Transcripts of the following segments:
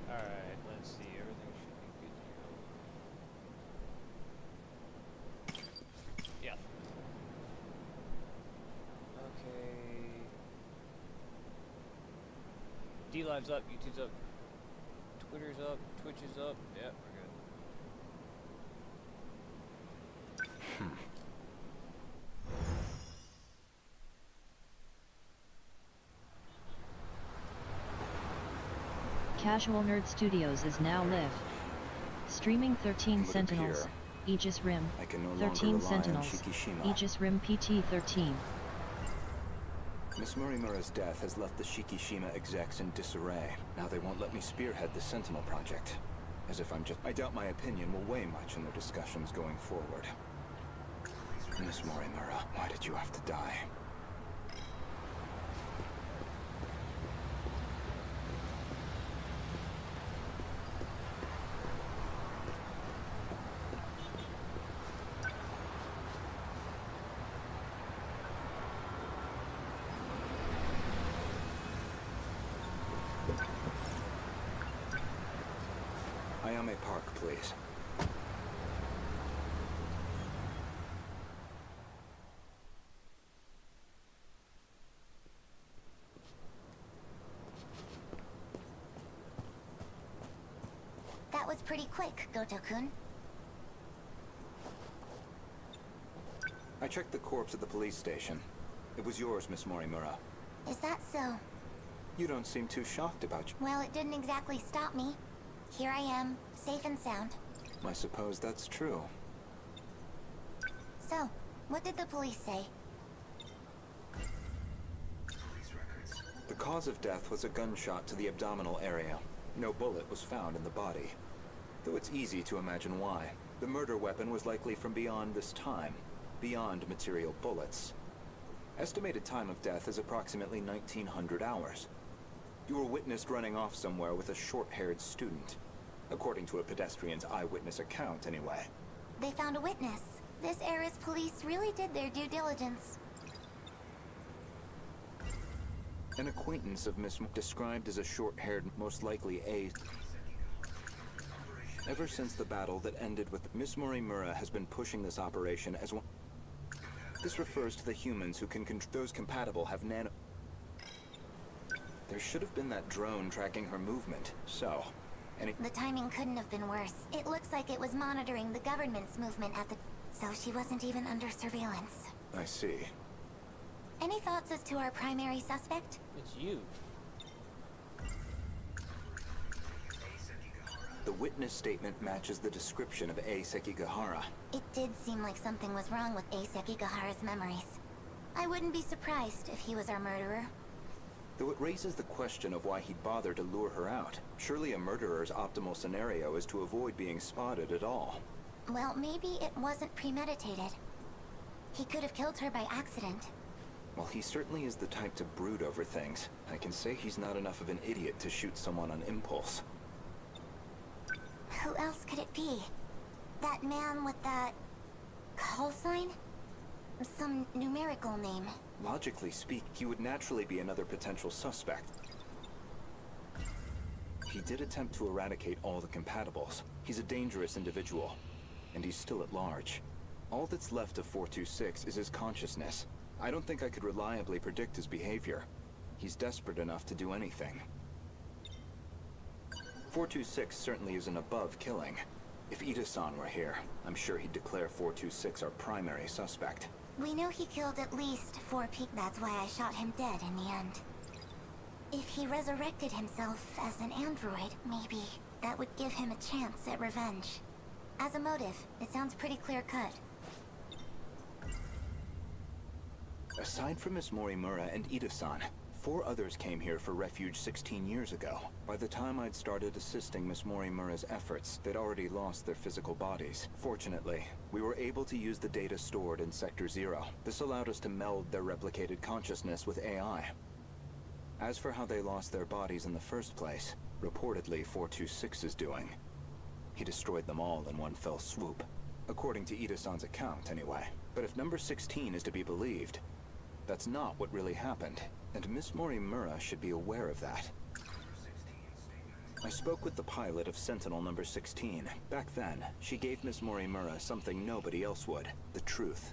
Alright, let's see. Everything should be good to go. Yeah. Okay. D-Live's up, YouTube's up, Twitter's up, Twitch is up. Yep, we're good. Casual Nerd Studios is now live. Streaming 13 Sentinels, Aegis Rim, 13 Sentinels, Aegis Rim PT-13. Miss Morimura's death has left the Shikishima execs in disarray. Now they won't let me spearhead the Sentinel project. As if I'm just... I doubt my opinion will weigh much in their discussions going forward. Miss Morimura, why did you have to die? Ayame Park, please. That was pretty quick, Goto-kun. I checked the corpse at the police station. It was yours, Miss Morimura. Is that so? You don't seem too shocked about... Well, it didn't exactly stop me. Here I am, safe and sound. I suppose that's true. So, what did the police say? The cause of death was a gunshot to the abdominal area. No bullet was found in the body. Though it's easy to imagine why. The murder weapon was likely from beyond this time, beyond material bullets. Estimated time of death is approximately 1900 hours. You were witnessed running off somewhere with a short-haired student. According to a pedestrian's eyewitness account, anyway. They found a witness. This era's police really did their due diligence. An acquaintance of Miss described as a short-haired, most likely a... Ever since the battle that ended with Miss Morimura has been pushing this operation as one... This refers to the humans who can those compatible have nano... There should have been that drone tracking her movement, so... The timing couldn't have been worse. It looks like it was monitoring the government's movement at the... So she wasn't even under surveillance. I see. Any thoughts as to our primary suspect? It's you. The witness statement matches the description of A. Sekigahara. It did seem like something was wrong with A. Sekigahara's memories. I wouldn't be surprised if he was our murderer. Though it raises the question of why he'd bother to lure her out. Surely a murderer's optimal scenario is to avoid being spotted at all. Well, maybe it wasn't premeditated. He could have killed her by accident. Well, he certainly is the type to brood over things. I can say he's not enough of an idiot to shoot someone on impulse. Who else could it be? That man with that... call sign? Some numerical name. Logically speak, he would naturally be another potential suspect. He did attempt to eradicate all the compatibles. He's a dangerous individual, and he's still at large. All that's left of 426 is his consciousness. I don't think I could reliably predict his behavior. He's desperate enough to do anything. 426 certainly isn't above killing. If Ida-san were here, I'm sure he'd declare 426 our primary suspect. We know he killed at least 4 people. That's why I shot him dead in the end. If he resurrected himself as an android, maybe that would give him a chance at revenge. As a motive, it sounds pretty clear-cut. Aside from Miss Morimura and Ida-san, 4 others came here for refuge 16 years ago. By the time I'd started assisting Miss Morimura's efforts, they'd already lost their physical bodies. Fortunately, we were able to use the data stored in Sector 0. This allowed us to meld their replicated consciousness with AI. As for how they lost their bodies in the first place, reportedly 426 is doing. He destroyed them all in one fell swoop. According to Ida-san's account, anyway. But if number 16 is to be believed, that's not what really happened. And Miss Morimura should be aware of that. I spoke with the pilot of Sentinel number 16. Back then, she gave Miss Morimura something nobody else would. The truth.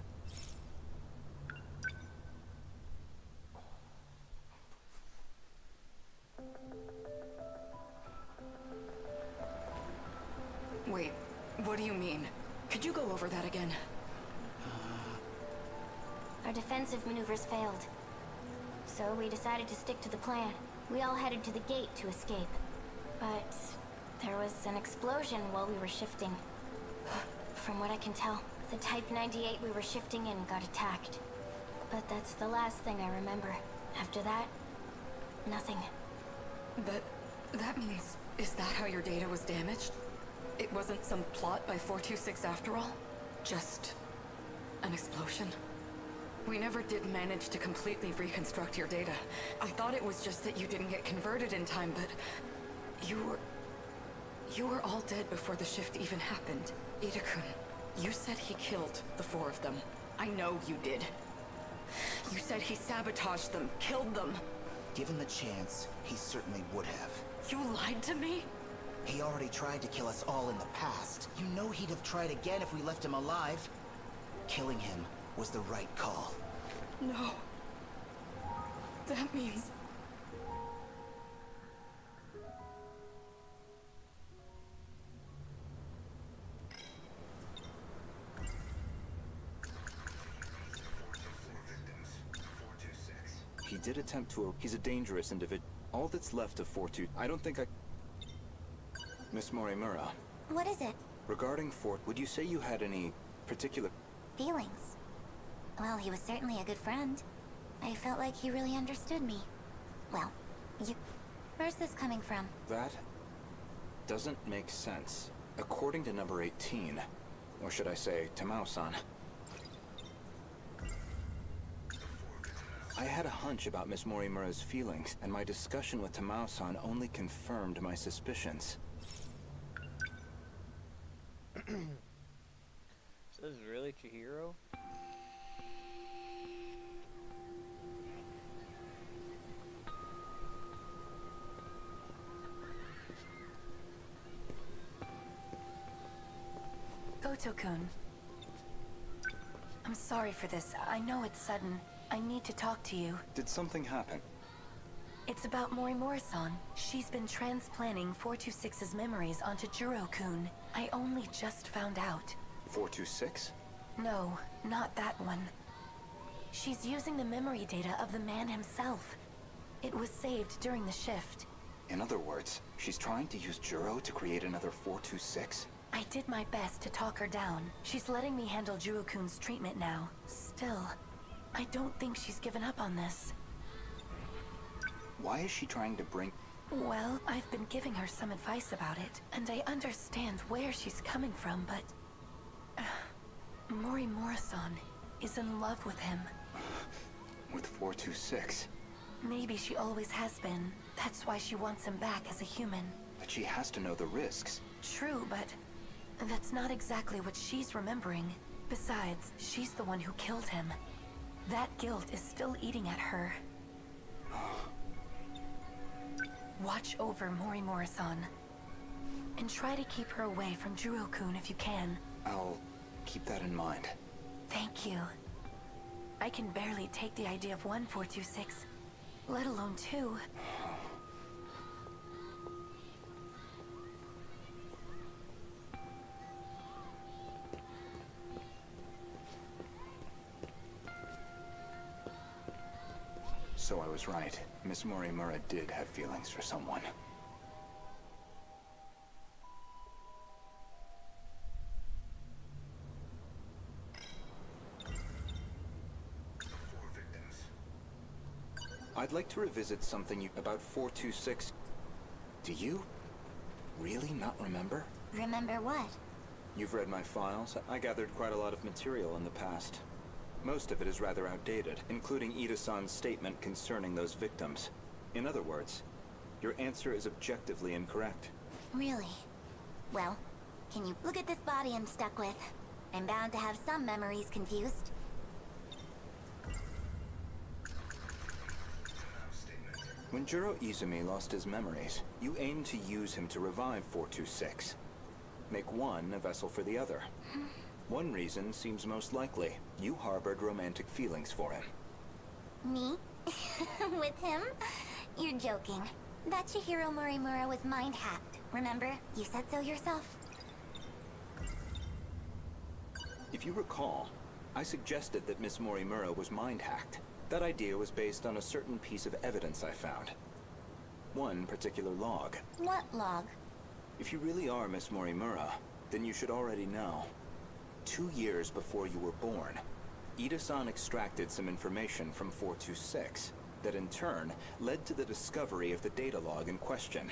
Wait, what do you mean? Could you go over that again? Our defensive maneuvers failed. So we decided to stick to the plan. We all headed to the gate to escape. But there was an explosion while we were shifting. From what I can tell, the Type 98 we were shifting in got attacked. But that's the last thing I remember. After that, nothing. That means... Is that how your data was damaged? It wasn't some plot by 426 after all? Just... an explosion? We never did manage to completely reconstruct your data. I thought it was just that you didn't get converted in time, but... You were all dead before the shift even happened. Ida-kun, you said he killed the 4 of them. I know you did. You said he sabotaged them, killed them. Given the chance, he certainly would have. You lied to me? He already tried to kill us all in the past. You know he'd have tried again if we left him alive. Killing him was the right call. No. That means... He did attempt to... He's a dangerous individual. All that's left of 42... I don't think I... Miss Morimura. What is it? Regarding Fort, would you say you had any particular... Feelings. Well, he was certainly a good friend. I felt like he really understood me. Well, where's this coming from? That doesn't make sense. According to number 18, or should I say, Tamao-san, I had a hunch about Miss Morimura's feelings, and my discussion with Tamao-san only confirmed my suspicions. So this is really Chihiro? Goto-kun. I'm sorry for this. I know it's sudden. I need to talk to you. Did something happen? It's about Morimura-san. She's been transplanting 426's memories onto Juro-kun. I only just found out. 426? No, not that one. She's using the memory data of the man himself. It was saved during the shift. In other words, she's trying to use Juro to create another 426? I did my best to talk her down. She's letting me handle Juro-kun's treatment now. Still, I don't think she's given up on this. Why is she trying to bring... Well, I've been giving her some advice about it, and I understand where she's coming from, but... Morimura-san is in love with him. With 426? Maybe she always has been. That's why she wants him back as a human. But she has to know the risks. True, but that's not exactly what she's remembering. Besides, she's the one who killed him. That guilt is still eating at her. Watch over Morimura-san. And try to keep her away from Juro-kun if you can. I'll keep that in mind. Thank you. I can barely take the idea of 1426, let alone 2. So I was right. Miss Morimura did have feelings for someone. I'd like to revisit something about 426. Do you really not remember? Remember what? You've read my files. I gathered quite a lot of material in the past. Most of it is rather outdated, including Ida-san's statement concerning those victims. In other words, your answer is objectively incorrect. Really? Well, can you look at this body I'm stuck with? I'm bound to have some memories confused. When Juro Izumi lost his memories, you aimed to use him to revive 426. Make one a vessel for the other. One reason seems most likely. You harbored romantic feelings for him. Me? With him? You're joking. That Chihiro Morimura was mind-hacked, remember? You said so yourself. If you recall, I suggested that Miss Morimura was mind-hacked. That idea was based on a certain piece of evidence I found. One particular log. What log? If you really are Miss Morimura, then you should already know. 2 years before you were born, Ida-san extracted some information from 426 that in turn led to the discovery of the data log in question.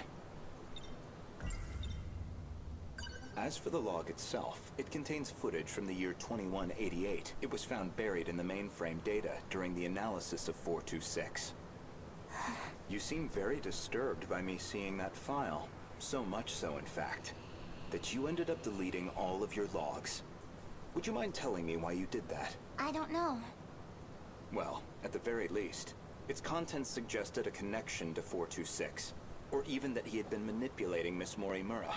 As for the log itself, it contains footage from the year 2188. It was found buried in the mainframe data during the analysis of 426. You seem very disturbed by me seeing that file. So much so, in fact, that you ended up deleting all of your logs. Would you mind telling me why you did that? I don't know. Well, at the very least, its contents suggested a connection to 426, or even that he had been manipulating Miss Morimura.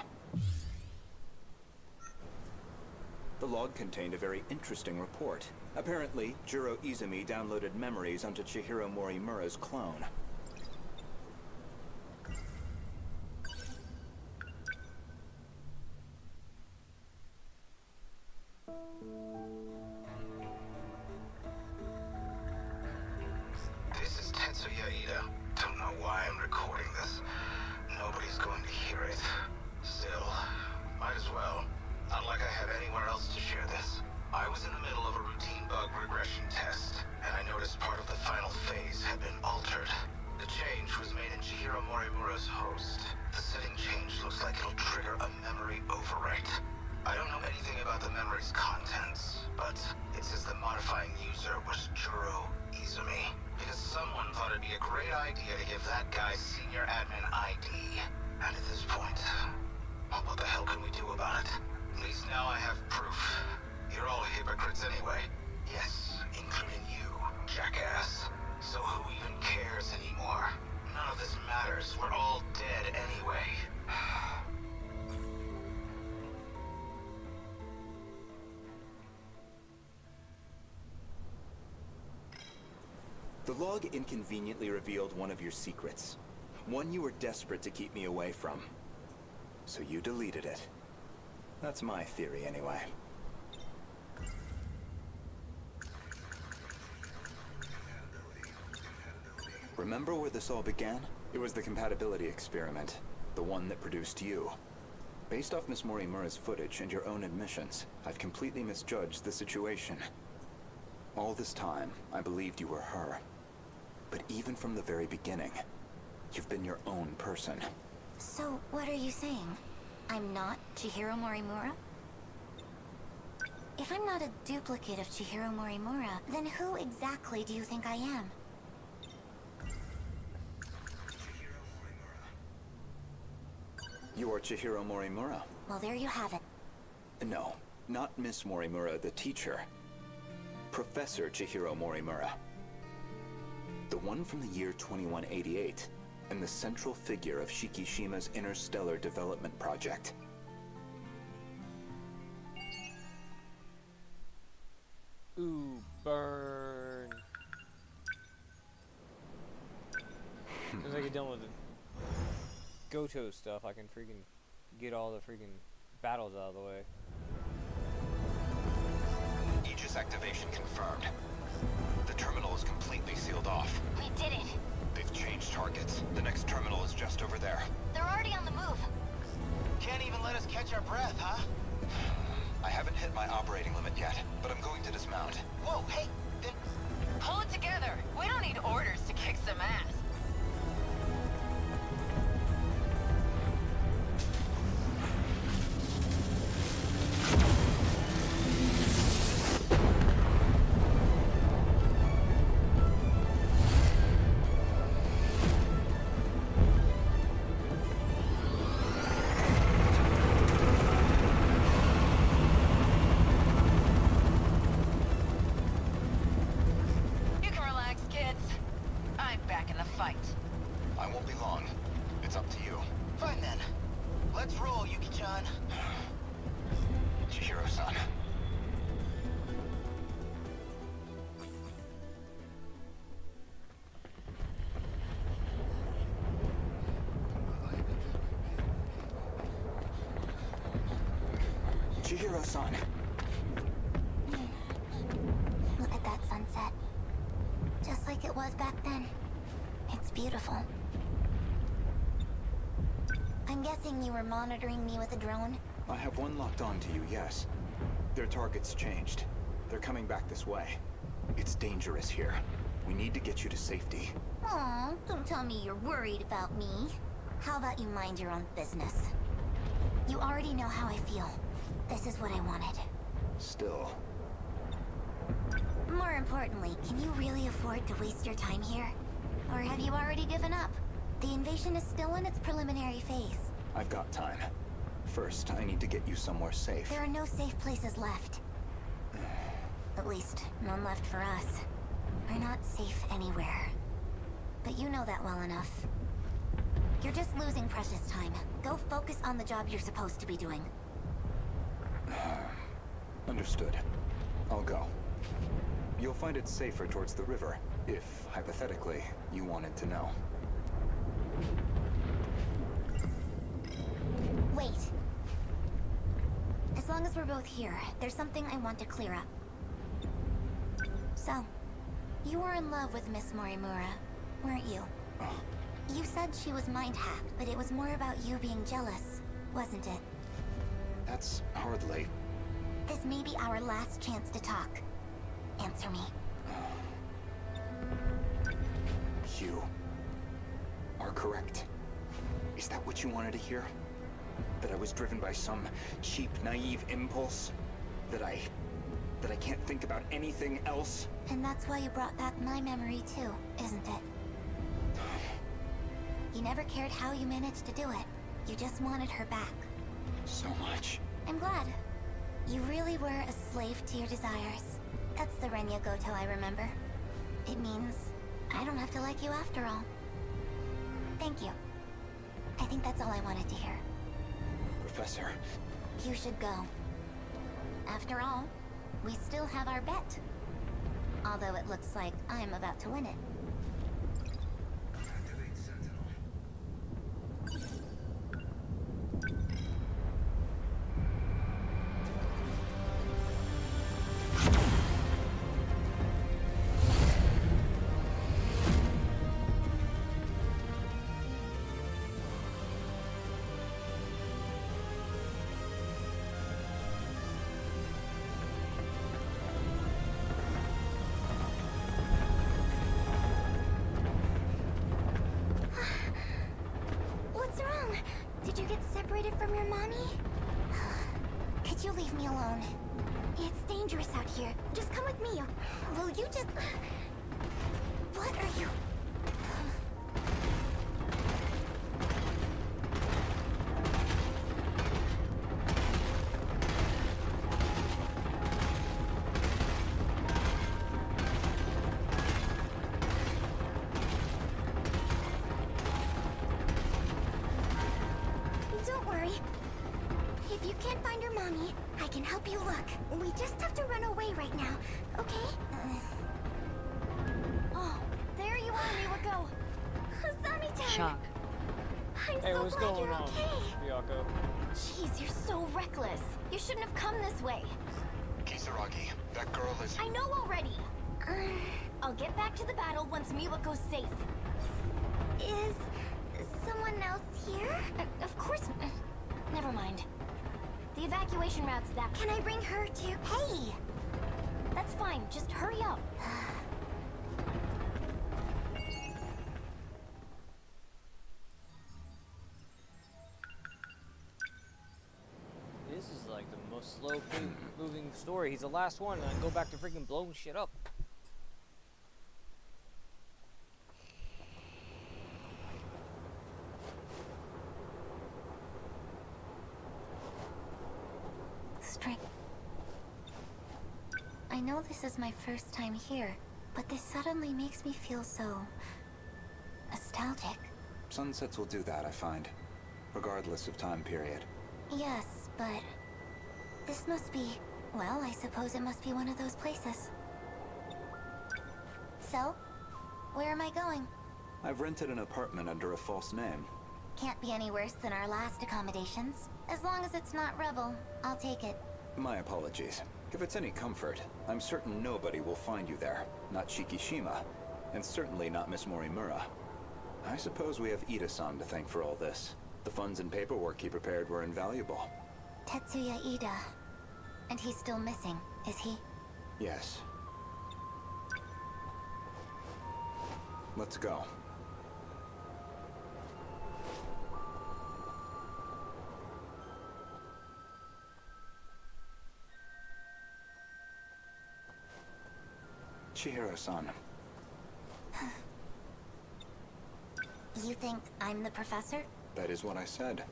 The log contained a very interesting report. Apparently, Juro Izumi downloaded memories onto Chihiro Morimura's clone. This is Tetsuya Ida. Don't know why I'm recording this. Nobody's going to hear it. Still, might as well. Not like I have anywhere else to share this. I was in the middle of a routine bug regression test, and I noticed part of the final phase had been altered. The change was made in Chihiro Morimura's host. The setting change looks like it'll trigger a memory overwrite. I don't know anything about the memory's contents, but it says the modifying user was Juro Izumi, because someone thought it'd be a great idea to give that guy senior admin ID. And at this point, well, what the hell can we do about it? At least now I have proof. You're all hypocrites anyway. Yes, including you, jackass. So who even cares anymore? None of this matters. We're all dead anyway. The log inconveniently revealed one of your secrets. One you were desperate to keep me away from. So you deleted it. That's my theory, anyway. Remember where this all began? It was the compatibility experiment. The one that produced you. Based off Miss Morimura's footage and your own admissions, I've completely misjudged the situation. All this time, I believed you were her. But even from the very beginning, you've been your own person. So, what are you saying? I'm not Chihiro Morimura? If I'm not a duplicate of Chihiro Morimura, then who exactly do you think I am? You are Chihiro Morimura. Well, there you have it. No, not Miss Morimura, the teacher. Professor Chihiro Morimura. The one from the year 2188, and the central figure of Shikishima's interstellar development project. Ooh, burn. As soon as I get done with the Goto stuff, I can freaking get all the freaking battles out of the way. Aegis activation confirmed. The terminal is completely sealed off. We did it. They've changed targets. The next terminal is just over there. They're already on the move. Can't even let us catch our breath, huh? I haven't hit my operating limit yet, but I'm going to dismount. Whoa, hey, then... Pull it together. We don't need orders to kick some ass. I won't be long. It's up to you. Fine then. Let's roll, Yuki-chan. Chihiro-san. Chihiro-san. Look at that sunset. Just like it was back then. It's beautiful. I'm guessing you were monitoring me with a drone? I have one locked on to you, yes. Their target's changed. They're coming back this way. It's dangerous here. We need to get you to safety. Aw, don't tell me you're worried about me. How about you mind your own business? You already know how I feel. This is what I wanted. Still. More importantly, can you really afford to waste your time here? Or have you already given up? The invasion is still in its preliminary phase. I've got time. First, I need to get you somewhere safe. There are no safe places left. At least, none left for us. We're not safe anywhere. But you know that well enough. You're just losing precious time. Go focus on the job you're supposed to be doing. Understood. I'll go. You'll find it safer towards the river, if, hypothetically, you wanted to know. Wait. As long as we're both here, there's something I want to clear up. So, you were in love with Miss Morimura, weren't you? You said she was mind-hacked, but it was more about you being jealous, wasn't it? That's hardly... This may be our last chance to talk. Answer me. You are correct. Is that what you wanted to hear? That I was driven by some cheap, naive impulse? That I can't think about anything else? And that's why you brought back my memory too, isn't it? You never cared how you managed to do it. You just wanted her back. So much. I'm glad. You really were a slave to your desires. That's the Renya Goto I remember. It means I don't have to like you after all. Thank you. I think that's all I wanted to hear. Professor. You should go. After all, we still have our bet. Although it looks like I'm about to win it. Activate Sentinel. What's wrong? Did you get separated from your mommy? Could you leave me alone? It's dangerous out here. Just come with me. Will you just... What are you... Don't worry. If you can't find your mommy, I can help you look. We just have to run away right now, okay? Oh, there you are, Miwako. Hasami-chan! Shock. I'm Hey, so what's glad going you're on, okay. Ryoko? Jeez, you're so reckless. You shouldn't have come this way. Kisaragi, that girl is... I know already. I'll get back to the battle once Miwako's safe. Is someone else here? Of course. Never mind. The evacuation route's that. Can I bring her too? Hey! That's fine. Just hurry up. This is like the most slow moving story. He's the last one, and I go back to freaking blowing shit up. Strength. I know this is my first time here, but this suddenly makes me feel so... nostalgic. Sunsets will do that, I find. Regardless of time period. Yes, but... this must be... well, I suppose it must be one of those places. So? Where am I going? I've rented an apartment under a false name. Can't be any worse than our last accommodations. As long as it's not Rebel, I'll take it. My apologies. If it's any comfort, I'm certain nobody will find you there. Not Shikishima, and certainly not Miss Morimura. I suppose we have Ida-san to thank for all this. The funds and paperwork he prepared were invaluable. Tetsuya Ida. And he's still missing, is he? Yes. Let's go. Chihiro-san. You think I'm the professor? That is what I said.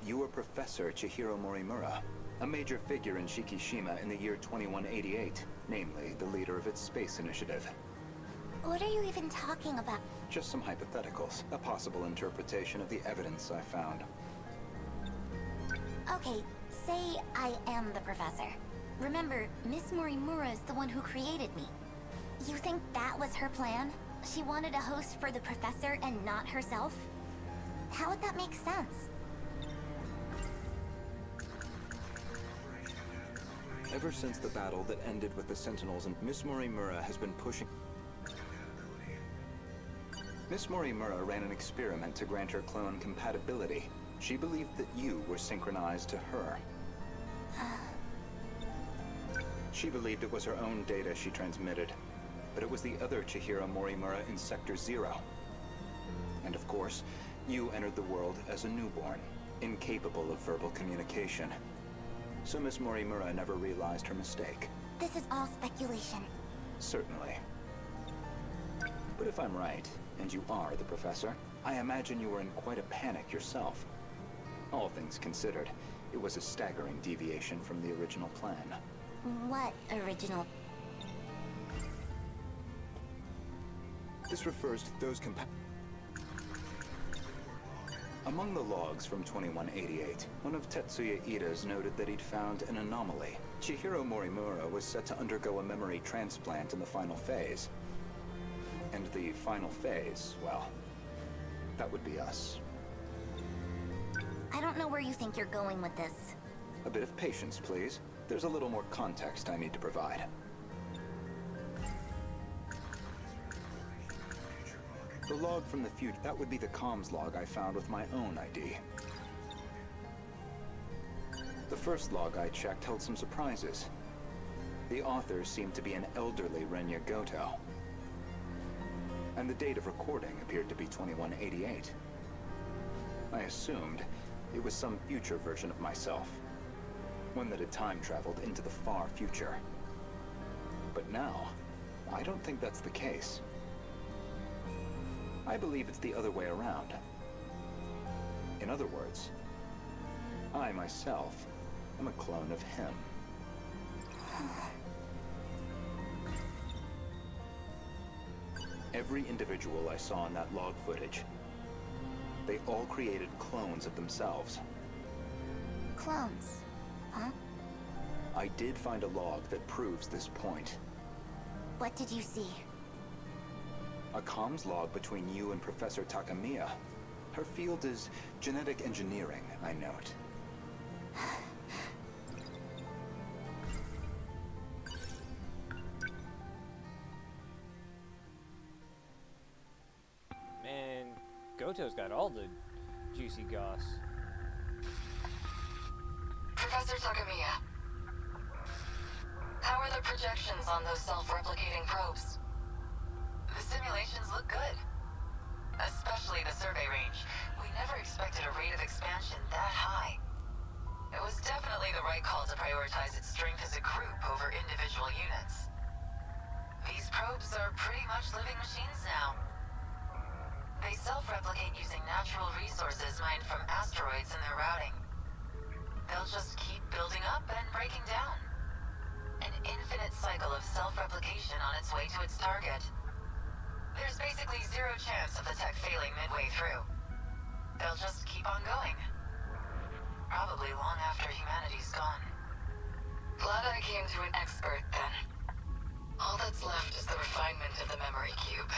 You are Professor Chihiro Morimura, a major figure in Shikishima in the year 2188, namely the leader of its space initiative. What are you even talking about? Just some hypotheticals, a possible interpretation of the evidence I found. Okay, say I am the professor. Remember, Miss Morimura is the one who created me. You think that was her plan? She wanted a host for the professor and not herself? How would that make sense? Ever since the battle that ended with the Sentinels, and Miss Morimura has been pushing... Miss Morimura ran an experiment to grant her clone compatibility. She believed that you were synchronized to her. She believed it was her own data she transmitted, but it was the other Chihiro Morimura in Sector 0. And of course, you entered the world as a newborn, incapable of verbal communication. So Miss Morimura never realized her mistake. This is all speculation. Certainly. But if I'm right, and you are the professor, I imagine you were in quite a panic yourself. All things considered, it was a staggering deviation from the original plan. What original? This refers to those Among the logs from 2188, one of Tetsuya Ida's noted that he'd found an anomaly. Chihiro Morimura was set to undergo a memory transplant in the final phase. And the final phase, well, that would be us. I don't know where you think you're going with this. A bit of patience, please. There's a little more context I need to provide. The log from the future, that would be the comms log I found with my own ID. The first log I checked held some surprises. The author seemed to be an elderly Renya Goto. And the date of recording appeared to be 2188. I assumed it was some future version of myself. One that had time traveled into the far future. But now, I don't think that's the case. I believe it's the other way around. In other words, I myself am a clone of him. Every individual I saw in that log footage, they all created clones of themselves. Clones? Huh? I did find a log that proves this point. What did you see? A comms log between you and Professor Takamiya. Her field is genetic engineering, I note. Man, Goto's got all the juicy goss. Professor Takamiya, how are the projections on those self-replicating probes? The simulations look good. Especially the survey range. We never expected a rate of expansion that high. It was definitely the right call to prioritize its strength as a group over individual units. These probes are pretty much living machines now. They self-replicate using natural resources mined from asteroids in their routing. They'll just keep building up and breaking down. An infinite cycle of self-replication on its way to its target. There's basically zero chance of the tech failing midway through. gone. Glad I came to an expert then. All that's left is the refinement of the memory cube.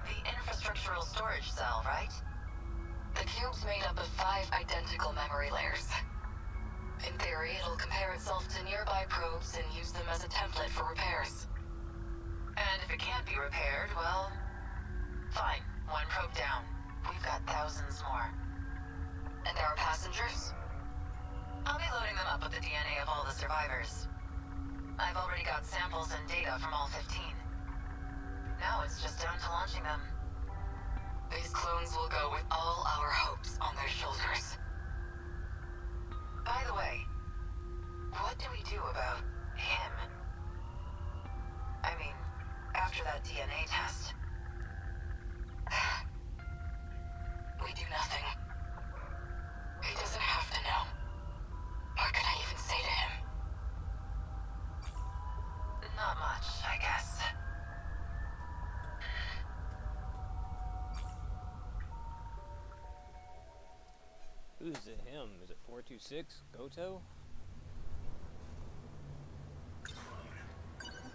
The infrastructural storage cell, right? The cube's made up of 5 identical memory layers. In theory, it'll compare itself to nearby probes and use them as a template for repairs. And if it can't be repaired, well... fine. 1 probe down. We've got thousands more. And our passengers? I'll be loading them up with the DNA of all the survivors. I've already got samples and data from all 15. Now it's just down to launching them. These clones will go with all our hopes on their shoulders. By the way, what do we do about him? I mean, after that DNA test. We do nothing. He doesn't have to know. What can I even say to him? Not much, I guess. Who's the him? Is it 426? Goto?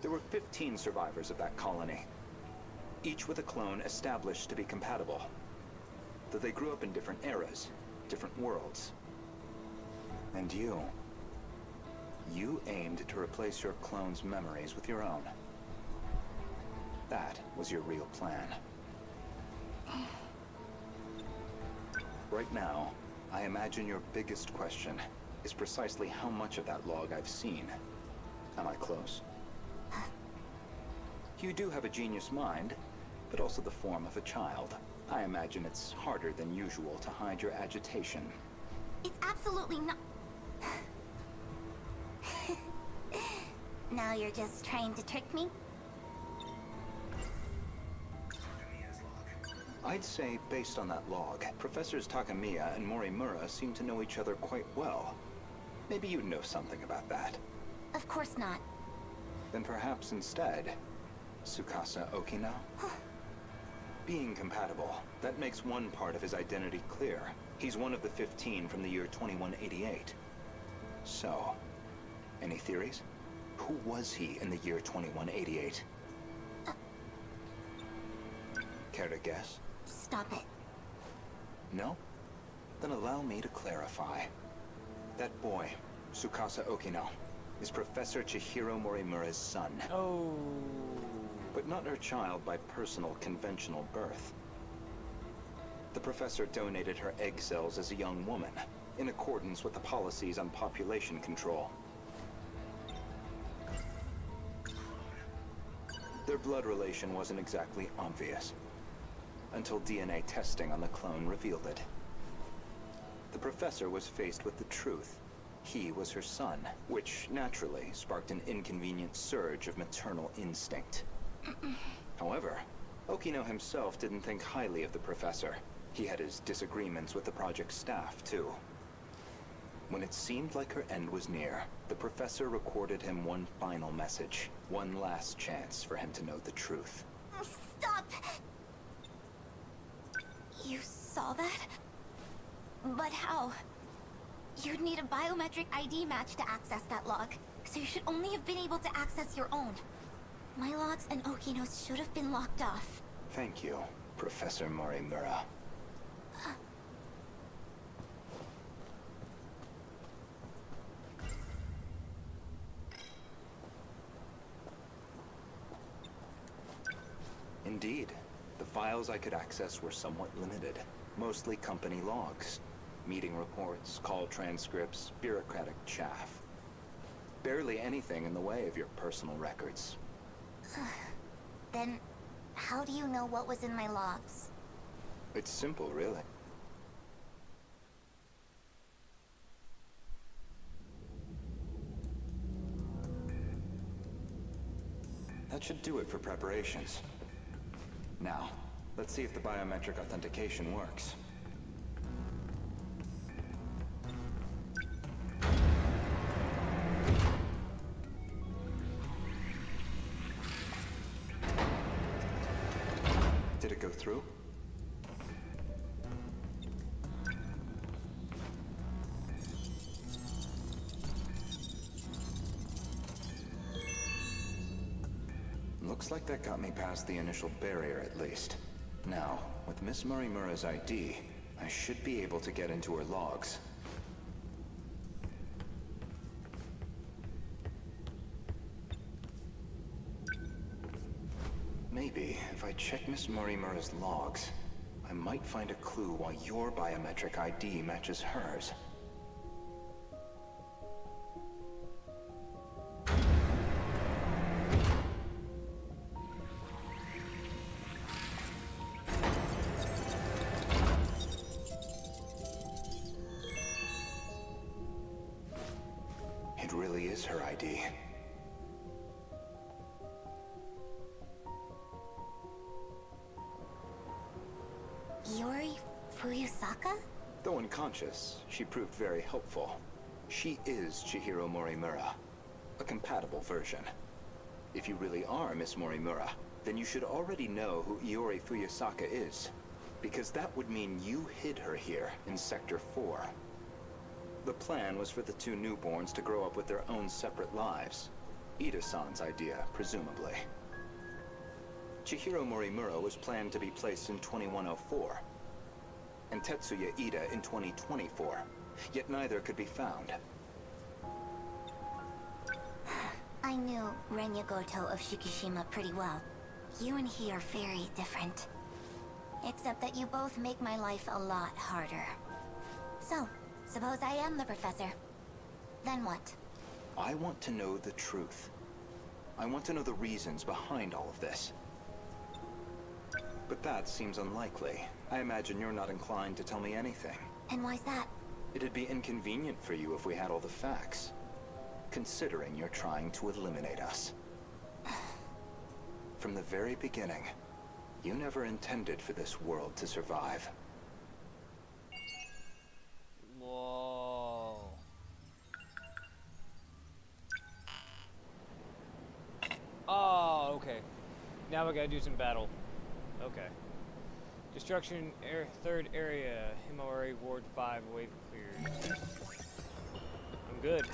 There were 15 survivors of that colony, each with a clone established to be compatible. Though they grew up in different eras, different worlds. And you aimed to replace your clone's memories with your own. That was your real plan. Right now, I imagine your biggest question is precisely how much of that log I've seen. Am I close? You do have a genius mind, but also the form of a child. I imagine it's harder than usual to hide your agitation. It's absolutely not... Now you're just trying to trick me? I'd say, based on that log, Professors Takamiya and Morimura seem to know each other quite well. Maybe you know something about that. Of course not. Then perhaps instead, Tsukasa Okino? Being compatible, that makes one part of his identity clear. He's one of the 15 from the year 2188. So, any theories? Who was he in the year 2188? Care to guess? Stop it. No? Then allow me to clarify. That boy, Tsukasa Okino, is Professor Chihiro Morimura's son. Oh. But not her child by personal, conventional birth. The professor donated her egg cells as a young woman, in accordance with the policies on population control. Their blood relation wasn't exactly obvious, until DNA testing on the clone revealed it. The professor was faced with the truth. He was her son, which naturally sparked an inconvenient surge of maternal instinct. However, Okino himself didn't think highly of the professor. He had his disagreements with the project staff, too. When it seemed like her end was near, the professor recorded him one final message. One last chance for him to know the truth. Stop! You saw that? But how? You'd need a biometric ID match to access that log, so you should only have been able to access your own. My logs and Okino's should have been locked off. Thank you, Professor Morimura. Indeed, the files I could access were somewhat limited. Mostly company logs, meeting reports, call transcripts, bureaucratic chaff. Barely anything in the way of your personal records. Then, how do you know what was in my logs? It's simple, really. That should do it for preparations. Now, let's see if the biometric authentication works. Did it go through? Looks like that got me past the initial barrier at least. Now, with Miss Morimura's ID, I should be able to get into her logs. Maybe, if I check Miss Morimura's logs, I might find a clue why your biometric ID matches hers. It really is her ID. Yuri Fuyusaka? Though unconscious, she proved very helpful. She is Chihiro Morimura, a compatible version. If you really are Miss Morimura, then you should already know who Iori Fuyusaka is, because that would mean you hid her here in Sector 4. The plan was for the two newborns to grow up with their own separate lives. Ida-san's idea, presumably. Chihiro Morimura was planned to be placed in 2104, and Tetsuya Ida in 2024, yet neither could be found. I knew Renya Goto of Shikishima pretty well. You and he are very different. Except that you both make my life a lot harder. So, suppose I am the professor. Then what? I want to know the truth. I want to know the reasons behind all of this. But that seems unlikely. I imagine you're not inclined to tell me anything. And why's that? It'd be inconvenient for you if we had all the facts, considering you're trying to eliminate us. From the very beginning, you never intended for this world to survive. Whoa. Oh, okay. Now we gotta do some battle. Okay. Destruction, third area. Himawari, Ward 5, wave cleared. I'm good.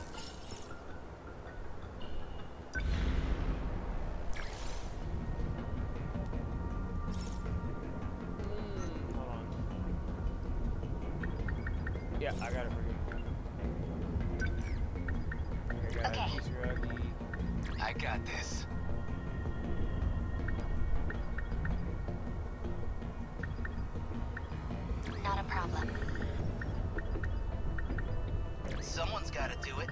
Hold on. Yeah, I got it for you. Okay. I got this. Not a problem. Someone's gotta do it.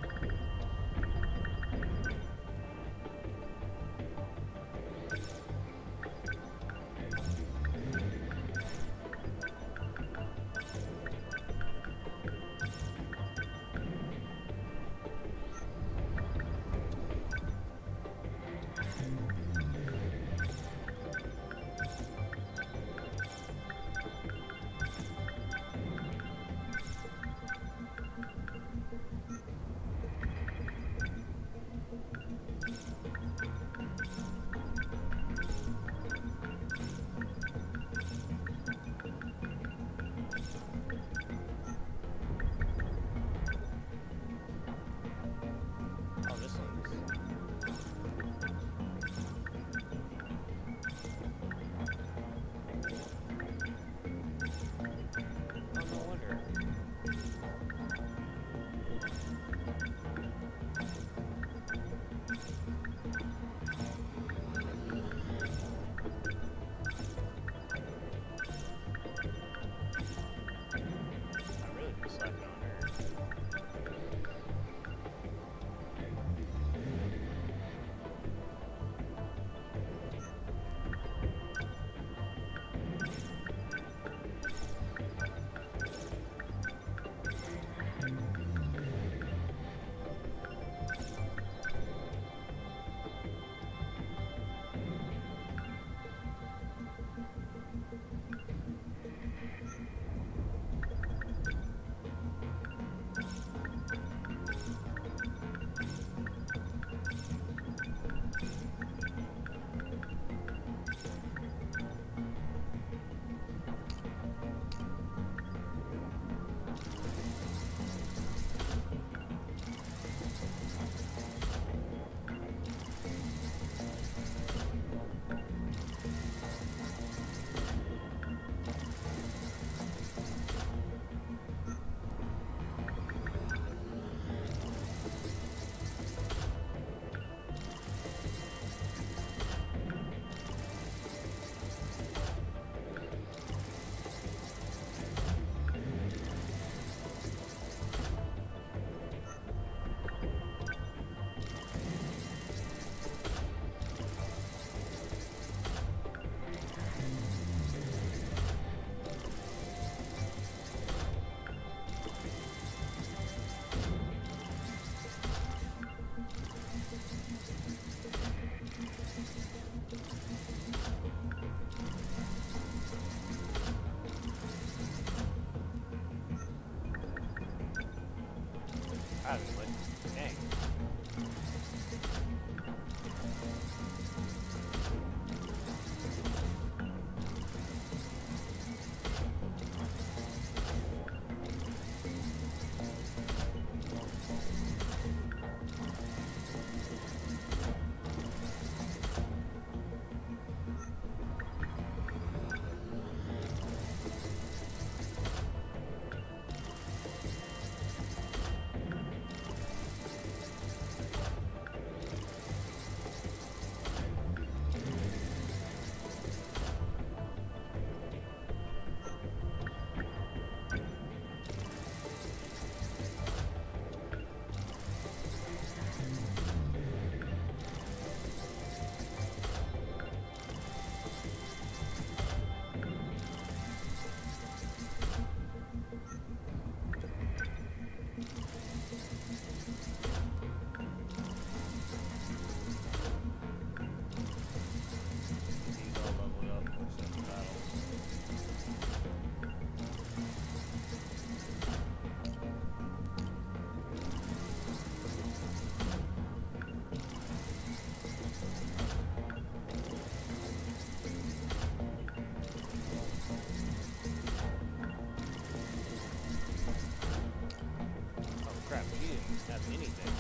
have anything.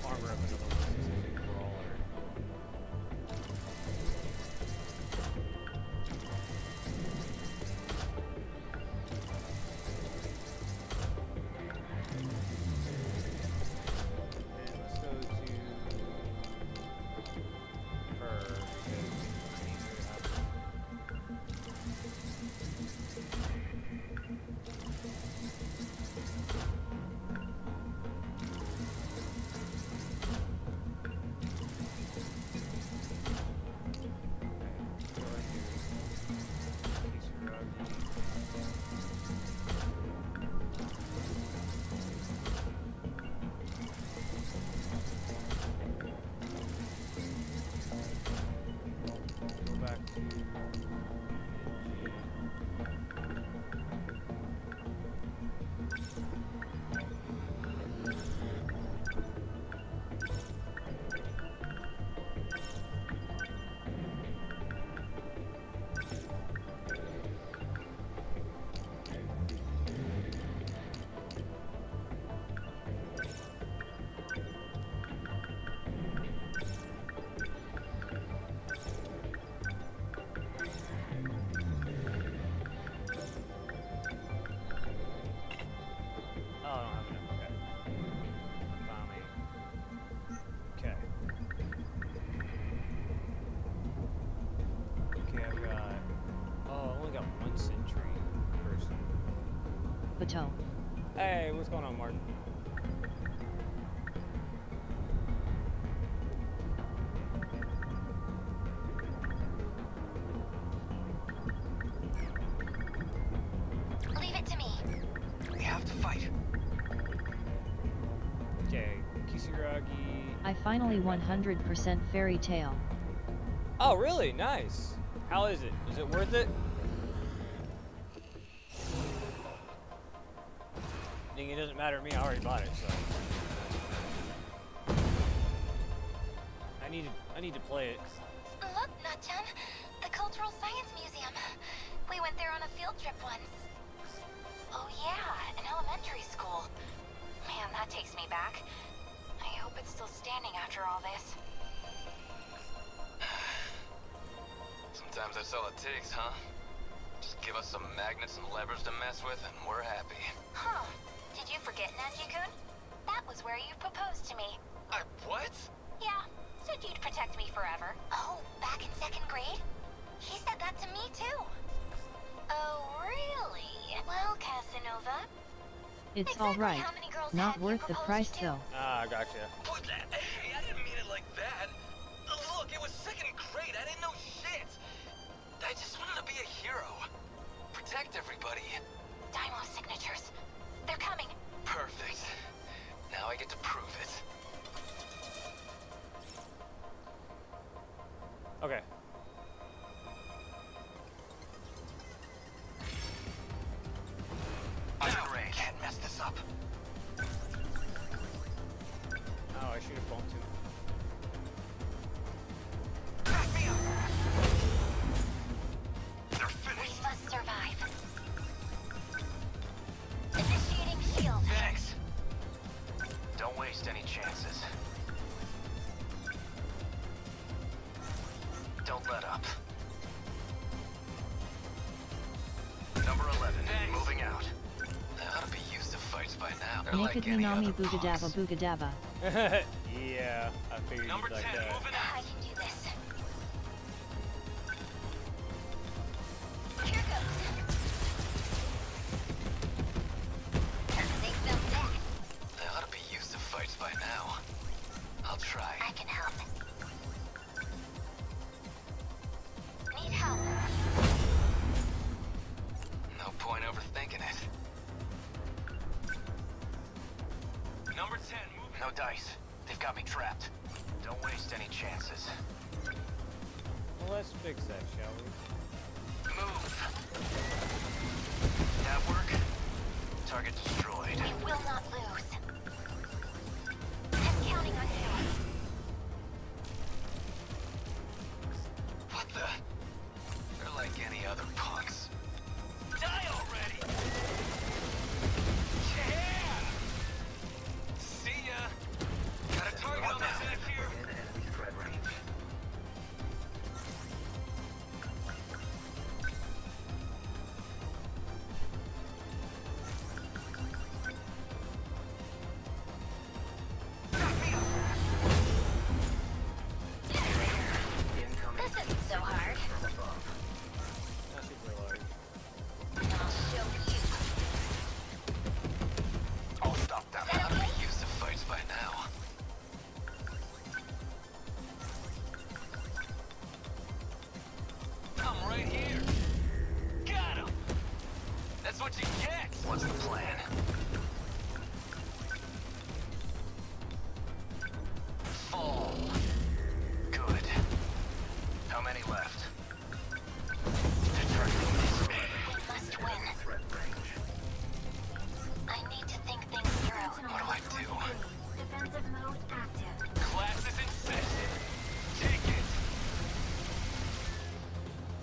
Armor up another one since he's a brawler. And let's go to her because I need her to have Bateau. Hey, what's going on, Martin? Leave it to me. We have to fight. Okay, Kisaragi. I finally 100% Fairy Tale. Oh, really? Nice. How is it? Is it worth it? It doesn't matter to me. I already bought it, so I need to play it. Look, Natchan, the Cultural Science Museum. We went there on a field trip once. Oh yeah, an elementary school. Man, that takes me back. I hope it's still standing after all this. Sometimes that's all it takes, huh? Just give us some magnets and levers to mess with, and we're happy. Huh. Did you forget, Nanji-kun? That was where you proposed to me. What? Yeah, said you'd protect me forever. Oh, back in 2nd grade? He said that to me, too. Oh, really? Well, Casanova. It's Exactly alright. how many girls Not have you worth the proposed price to? though. Ah, gotcha. What? Hey, I didn't mean it like that. Look, it was 2nd grade. I didn't know shit. I just wanted to be a hero. Protect everybody. Daimo signatures. They're coming. Perfect. Now I get to prove it. Okay. Great. Can't mess this up. Oh, I should have bumped him. Back me up. They're We finished. must survive. any chances. Don't let up. Number 11, moving out. They ought to be used to fights by now. They're like Naked any Minami other Boogadava punks. Boogadava. Yeah, I figured Number you'd like 10, that. moving I out. can do this. Here goes. They felt that. They ought to be used to fights by now. I'll try. I can help. Need help. No point overthinking it. Number 10, move. No dice. They've got me trapped. Don't waste any chances. Well, let's fix that, shall we? Move. That work? Target destroyed. You will not lose. I'm counting on you. What the? They're like any other punks. Die already! Yeah! See ya! Got a target on this back here. In enemy threat range. This isn't so hard. Not super large. I'll show you. I'll stop them. How do we use the fights by now? I'm right here. Got him. That's what you get. What's the plan? Fall. Good. How many left? We must win. I need to think things through. What do I do? Defensive mode active. Class is in session. Take it.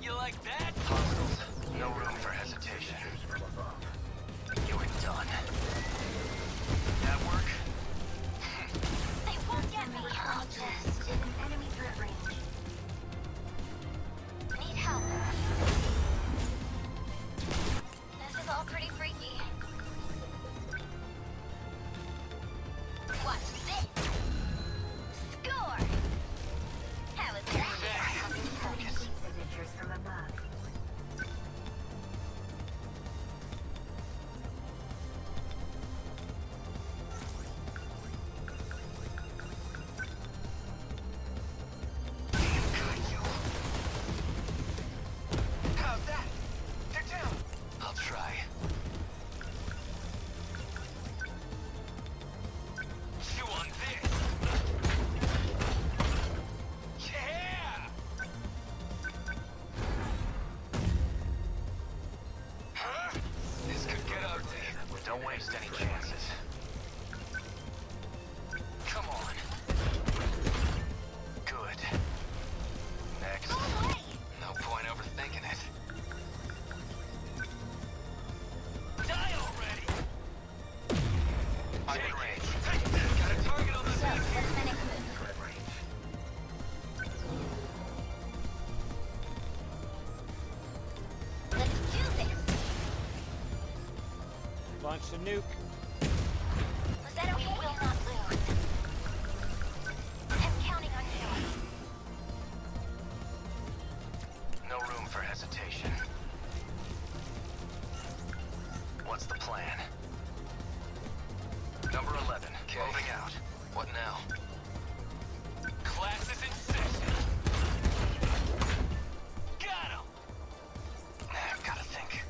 You like that? Hostiles, no room for hesitation. You're done. That work? They won't get me. I'll just in enemy threat range. Need help. This is all pretty freaky. Watch this. Score. How was that? Signatures from above. How's that? They're down. I'll try. Chew on this. Yeah! Huh? This could get ugly. Don't waste any chances. Come on. Good. Next. No point overthinking it. Die already! I'm in range. Got a target on the back here. What's the next move? Let's do this. Launch the nuke. Was that okay? We will not lose. I'm counting on you. No room for hesitation. What's the plan? Number 11, moving out. What now? Class is in session. Got him! I've gotta think.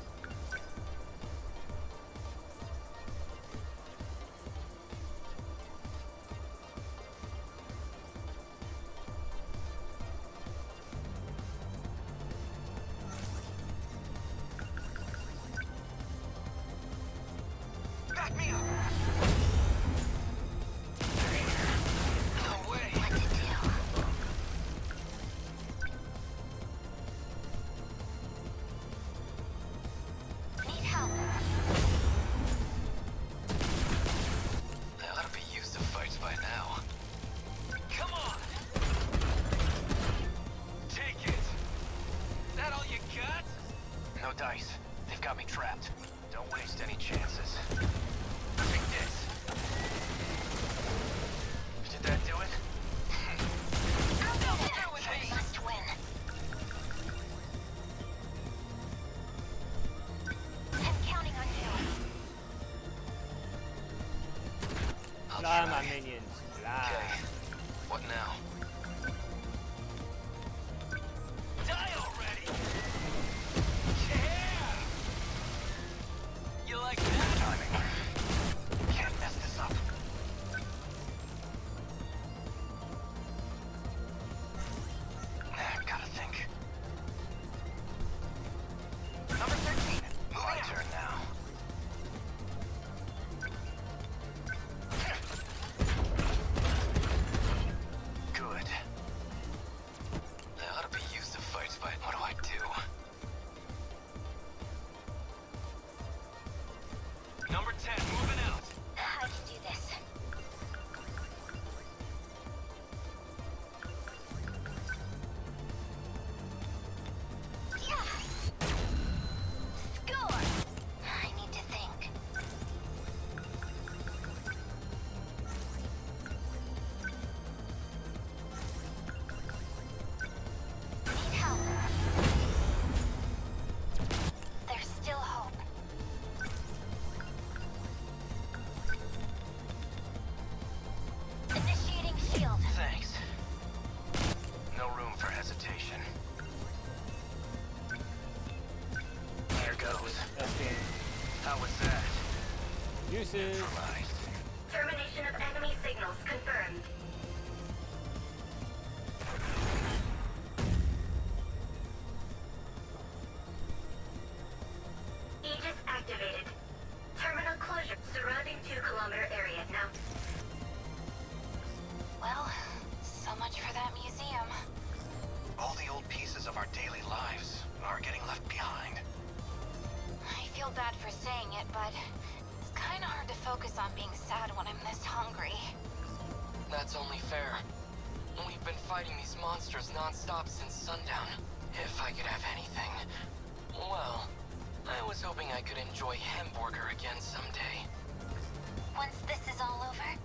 Back me up! No way! What to do? dice. They've got me trapped. Don't waste any chances. Take this. Did that do it? I'll go through with it. Must win. I'm counting on you. I'll Fly, try. my minions. Fly. Okay. What now? Die already! Yeah! You like that? Timing. Can't mess this up. Gotta think. Number 13. My turn now. Good. I ought to be used to fights, but what do I do? Number 10, moving out. I can do this. Yeah. Score. I need to think. Need help. There's still hope. Initiating shield. Thanks. No room for hesitation. There goes. That's game. How was that? Uses. Neutralized. Termination of enemy signals confirmed. Aegis activated. Terminal closure. Surrounding 2-kilometer area now. Well, so much for that museum. All the old pieces of our daily lives are getting left behind. I feel bad for saying it, but it's kind of hard to focus on being sad when I'm this hungry. That's only fair. We've been fighting these monsters non-stop since sundown. If I could have anything. Well, I was hoping I could enjoy hamburger again someday. Once this is all over,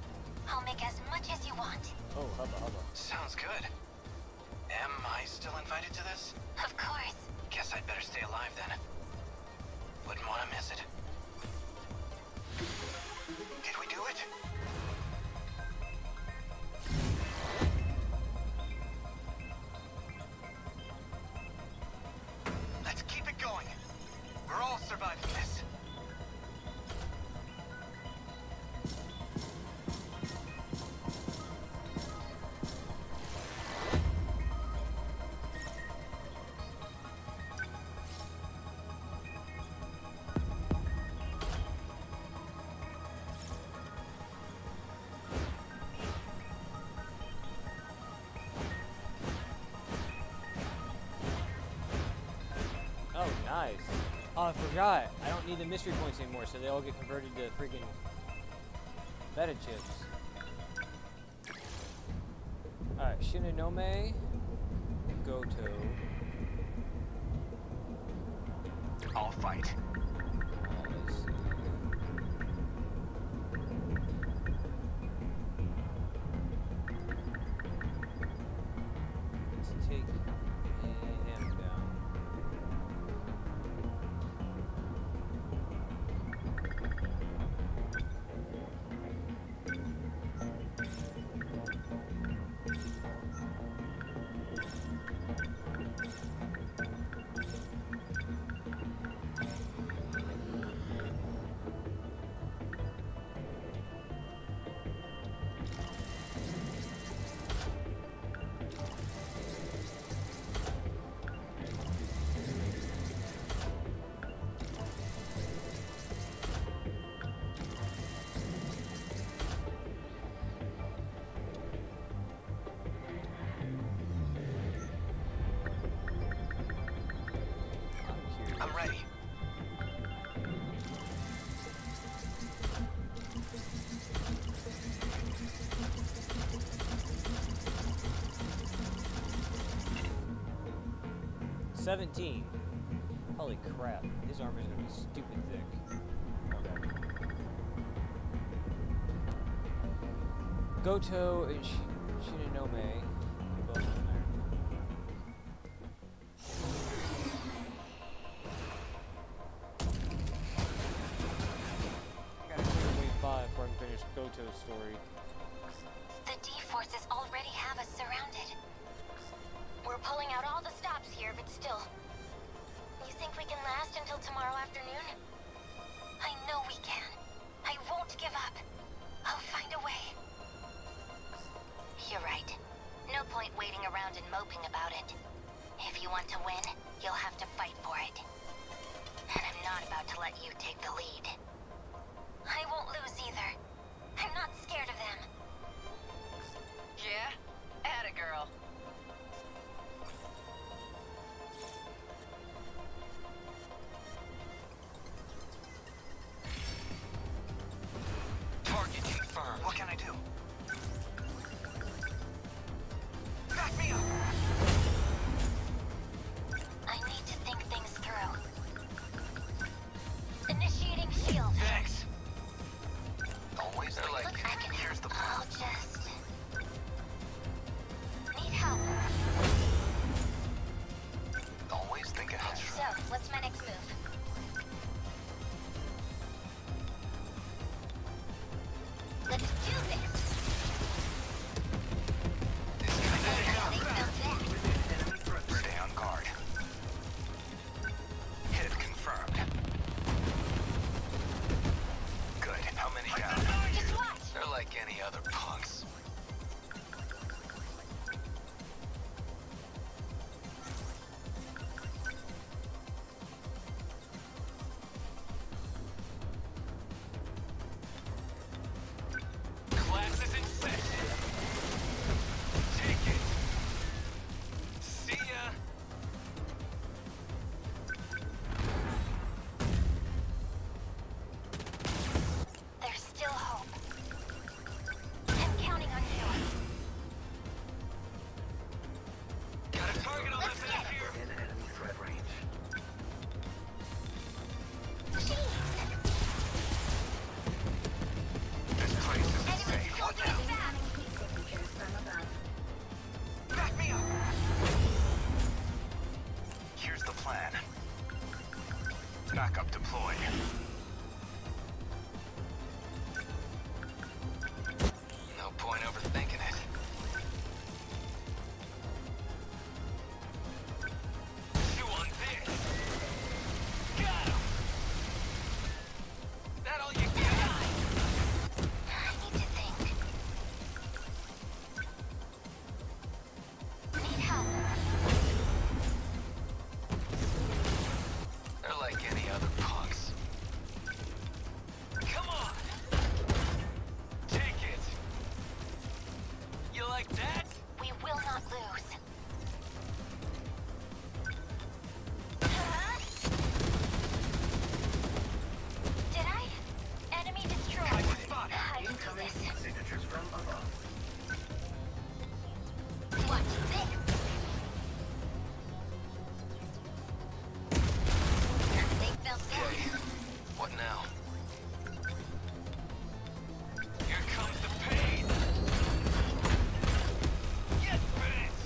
I'll make as much as you want. Oh, hubba hubba. Sounds good. Am I still invited to this? Of course. Guess I'd better stay alive then. Wouldn't want to miss it. Did we do it? Let's keep it going. We're all surviving this. Oh, nice. Oh, I forgot. I don't need the mystery points anymore, so they all get converted to freaking meta chips. Alright, Shinonome, Goto. I'll fight. Let's see. Let's take him down. I'm ready. Holy crap, his armor's gonna be stupid thick. Okay. Goto and Shinonome. Both in there. I gotta clear wave 5 before I can finish Goto's story. The D-forces already have us surrounded. We're pulling out all the stops here, but still. You think we can last until tomorrow afternoon? I know we can. I won't give up. I'll find a way. You're right. No point waiting around and moping about it. If you want to win, you'll have to fight for it. And I'm not about to let you take the lead. I won't lose either. I'm not scared of them. Yeah? Atta girl. Target confirmed. What can I do? Back me up! I need to think things through. Initiating shield. Thanks. Always they're like, Looks like here's the plan. I'll just... need help. Always think ahead. So, what's my next move? Let's do this! They felt that. Stay on guard. Hit confirmed. Good. How many down? Just watch! They're like any other punks. Class is in session. Take it. See ya. There's still hope. I'm counting on you. Got a target on Let's the get back him. here. In enemy threat range. Jeez! This place isn't Enemies safe. What closing now? fast! Back me up. Here's the plan. Backup deployed. No point overthinking it. You want this? Got him! That all you got? I need to think. Need help. They're like any other punks. Come on! Take it! You like that? We will not lose. Huh? Did I? Enemy destroyed. Target spotted. I can do this. Signatures from above. Watch this. They felt that. What now? Here comes the pain! Get this!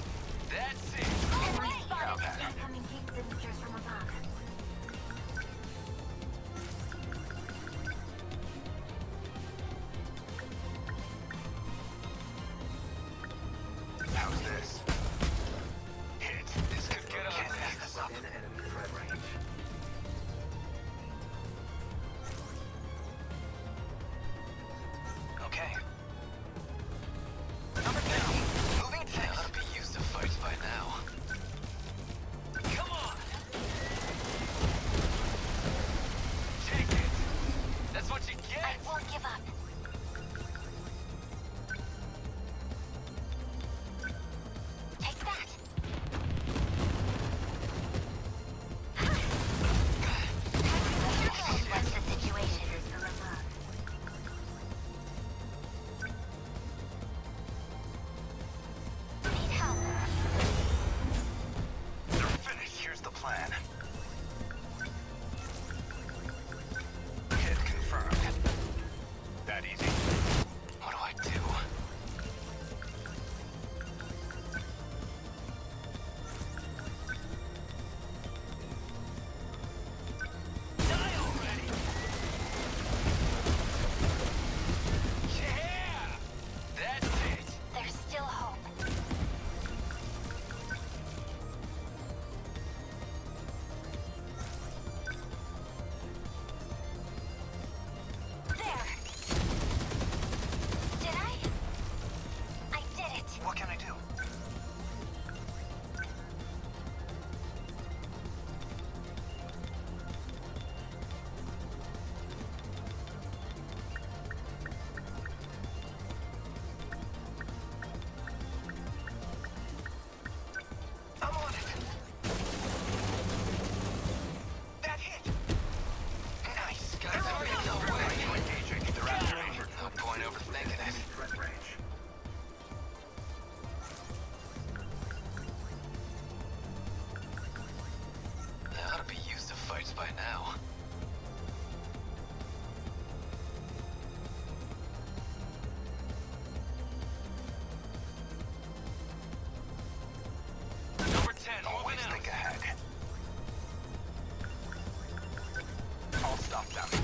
stop them.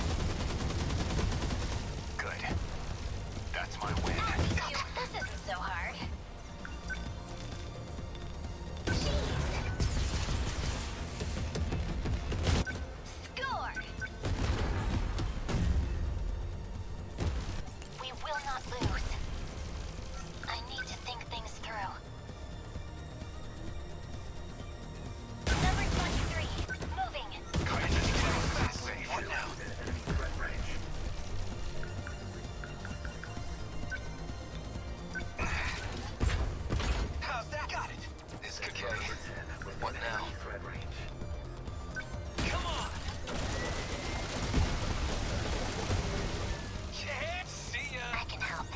Good. That's my win. This isn't so hard. Score! We will not lose. I need to think things through. Number 23, moving. What now? How's that? Got it. This could be. What now? Come on! Can't see ya! I can help.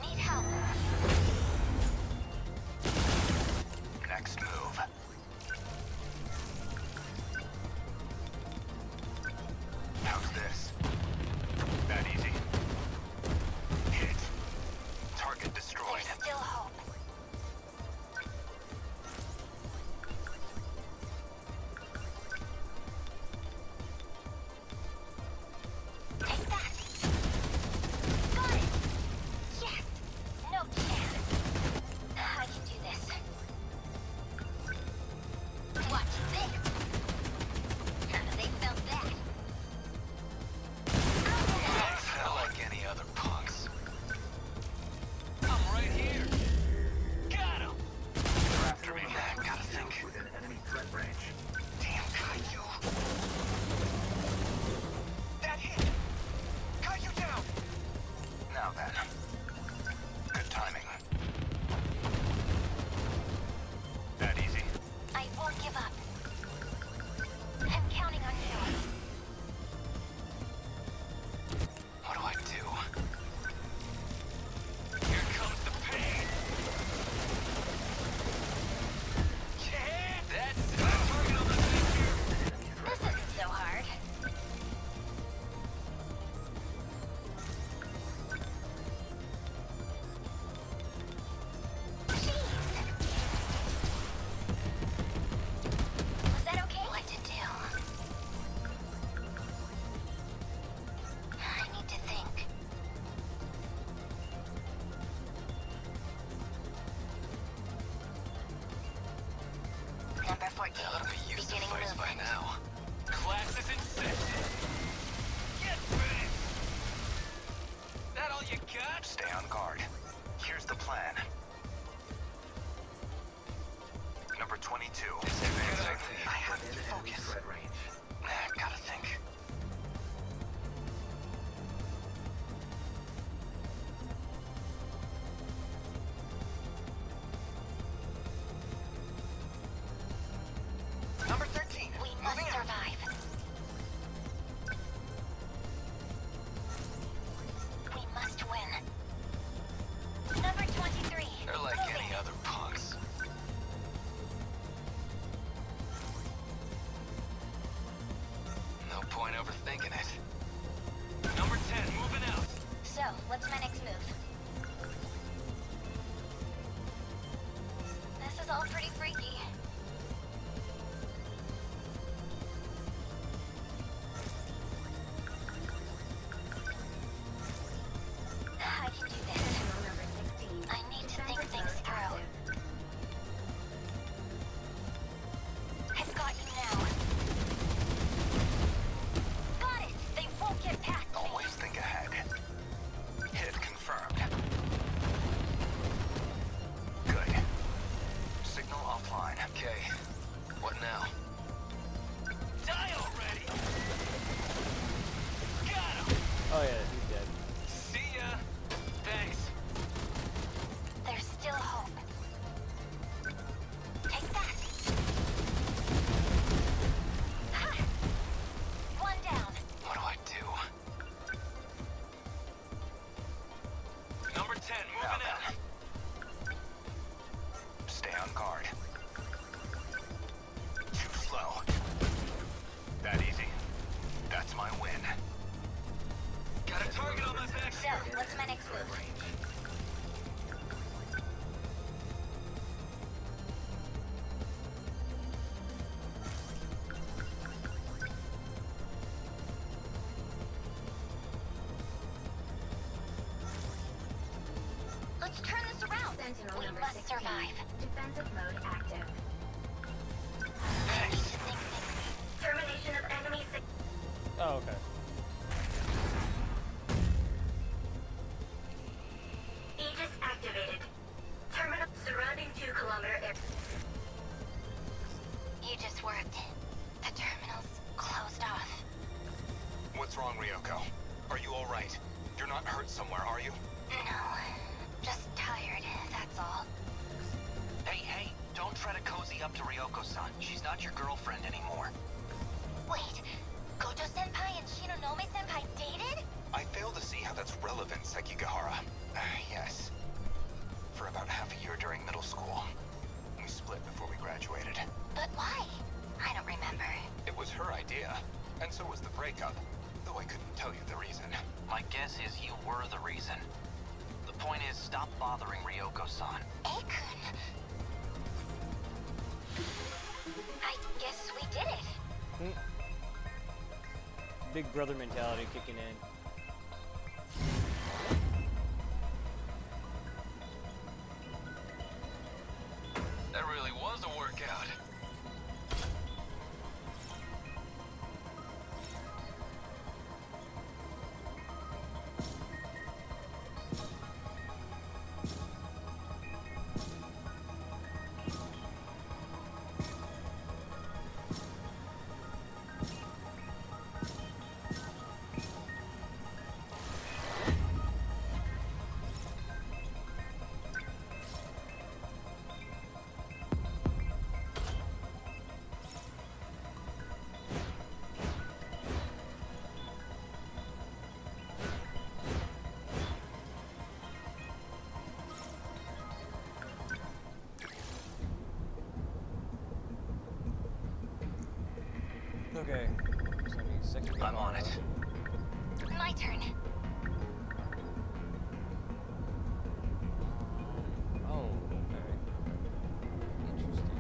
Need help. Next move. How's this? That easy. Hit. Target destroyed. There's still hope. Take that. Got it. Yes. No chance. I can do this. Watch this. They felt that. Felt like any other punks. I'm right here. Got him. They're after me. Gotta think. Within enemy threat range. Damn Kaiju. That hit. Kaiju down. Now then. Good timing. That easy. I won't give up. I'm counting on you. What do I do? Here comes the pain. Yeah, that's it. Target on the thing here. This isn't so hard. Jeez. Was that okay? What to do? I need to think. Number 14. They ought to be used to Beginning fights by movement. now. Class is in session. Get ready. That all you got? Stay on guard. Here's the plan. Number 22. Exactly. I have to focus. Gotta think. Number 13. We must Moving out. survive. We must win. Number 23. They're like moving. any other punks. No point overthinking it. Number 10, moving out. So, what's my next move? This is all pretty freaky. I can do this. I need to think things through. I've got you now. Got it! They won't get past me. Always think ahead. Hit confirmed. Good. Signal offline. Okay, what now? Die already! Got him! Oh yeah, he's dead. See ya! Thanks. There's still hope. Take that! Ha! One down. What do I do? Number 10, Now moving then. out. Stay on guard. Too slow. That easy. That's my win. Got a target on my back. So, what's my next move? Sentinel number 16. Defensive mode active. Termination of enemy Oh, okay. Aegis activated. Terminal surrounding 2-kilometer area. You just worked. The terminal's closed off. What's wrong, Ryoko? Are you all right? You're not hurt somewhere, are you? No, just tired, that's all. Hey, don't try to cozy up to Ryoko-san. She's not your girlfriend anymore. Wait, Gojo-senpai and Shinonome-senpai dated? I fail to see how that's relevant, Sekigahara. Yes. For about half a year during middle school. We split before we graduated. But why? I don't remember. It was her idea, and so was the breakup, though I couldn't tell you the reason. My guess is you were the reason. The point is, stop bothering Ryoko-san. Akun. I guess we did it. Big brother mentality kicking in. That really was a workout. Okay. So I need second. I'm on it. My turn. Oh, okay. Interesting.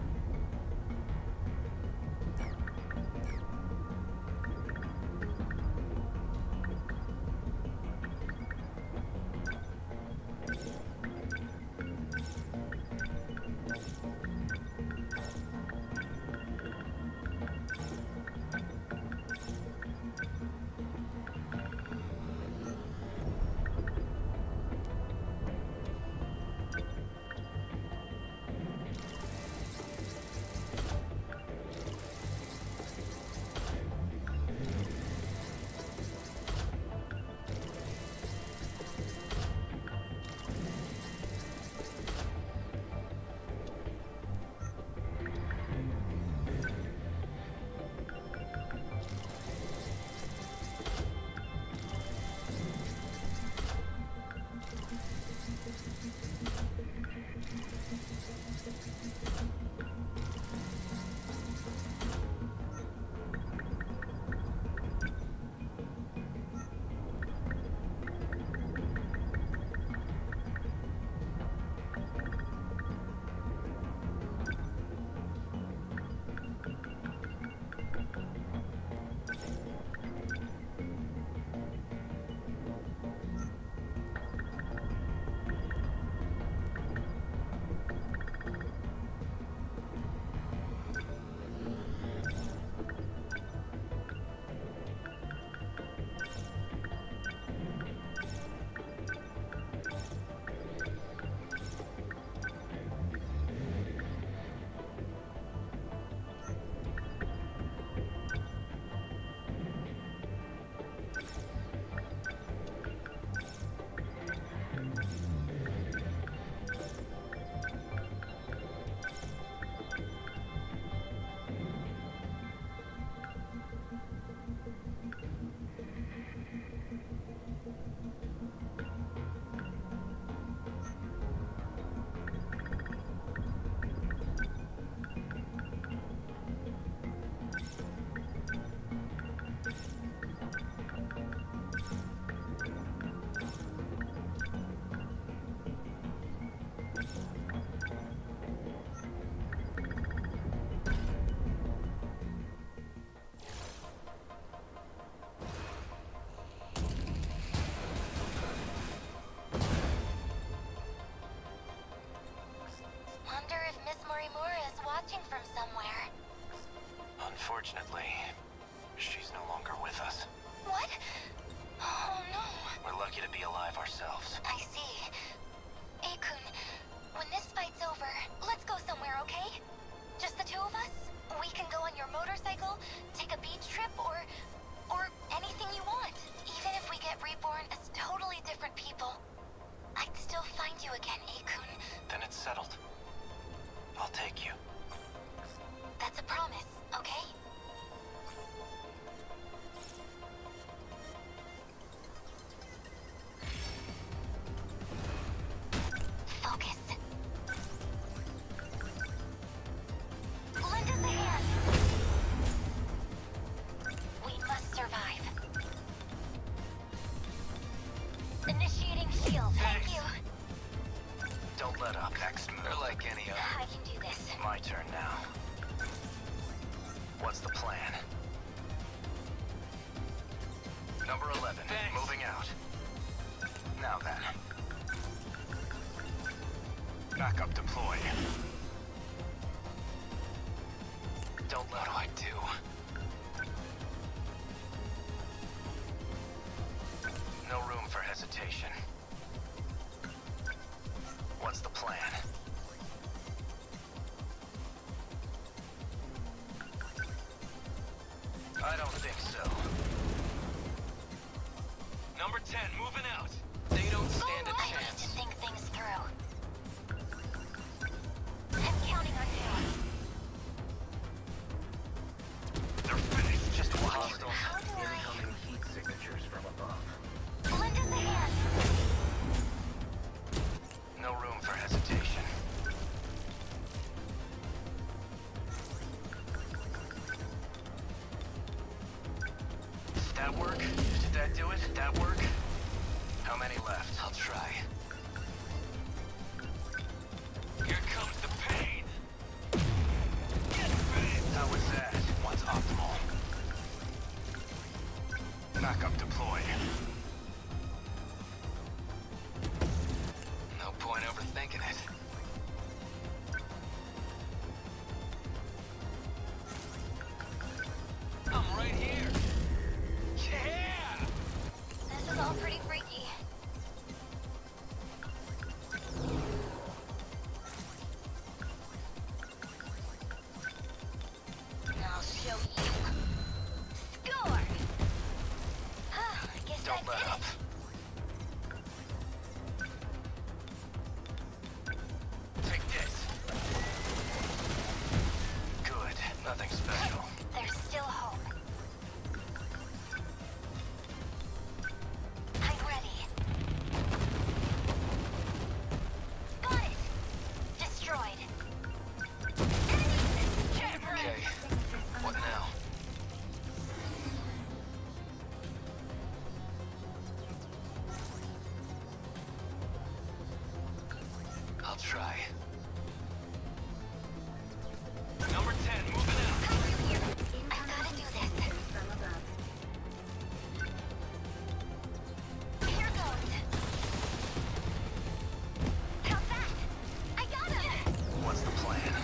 watching from somewhere. Unfortunately, she's no longer with us. What? Oh no. We're lucky to be alive ourselves. I see. Akun, when this fight's over, let's go somewhere, okay? Just the two of us? We can go on your motorcycle, take a beach trip, or anything you want. Even if we get reborn as totally different people, I'd still find you again, Akun. Then it's settled. I'll take you. That's a promise, okay? Focus. Lend us a hand. We must survive. Initiating shield. Thank you. Don't let up. Next move. They're like any other. I can do this. My turn now. What's the plan? Number 11. Thanks. Moving out. Now then. Backup deploy. Don't let what do I do? No room for hesitation. What's the plan? I don't think so. Number 10, moving out. They don't stand a I need chance. to think things through. I'm counting on you. They're finished. Just watch. How do I... Incoming heat signatures from above. Lend us a hand. No room for hesitation. Did that work? Did that do it? Did that work? How many left? I'll try. Here comes the pain! Get ready! How was that? What's optimal? Backup deploy. No point overthinking it. I'm right here! Yeah! This is all pretty freaky. I'll show you. Score! I guess Don't let up. Take this. Good. Nothing special. There's still hope. I'm ready. Got it! Destroyed. Okay. What now? I'll try. Number 10, moving out. I gotta do this. Here goes. How's that? I got him! What's the plan?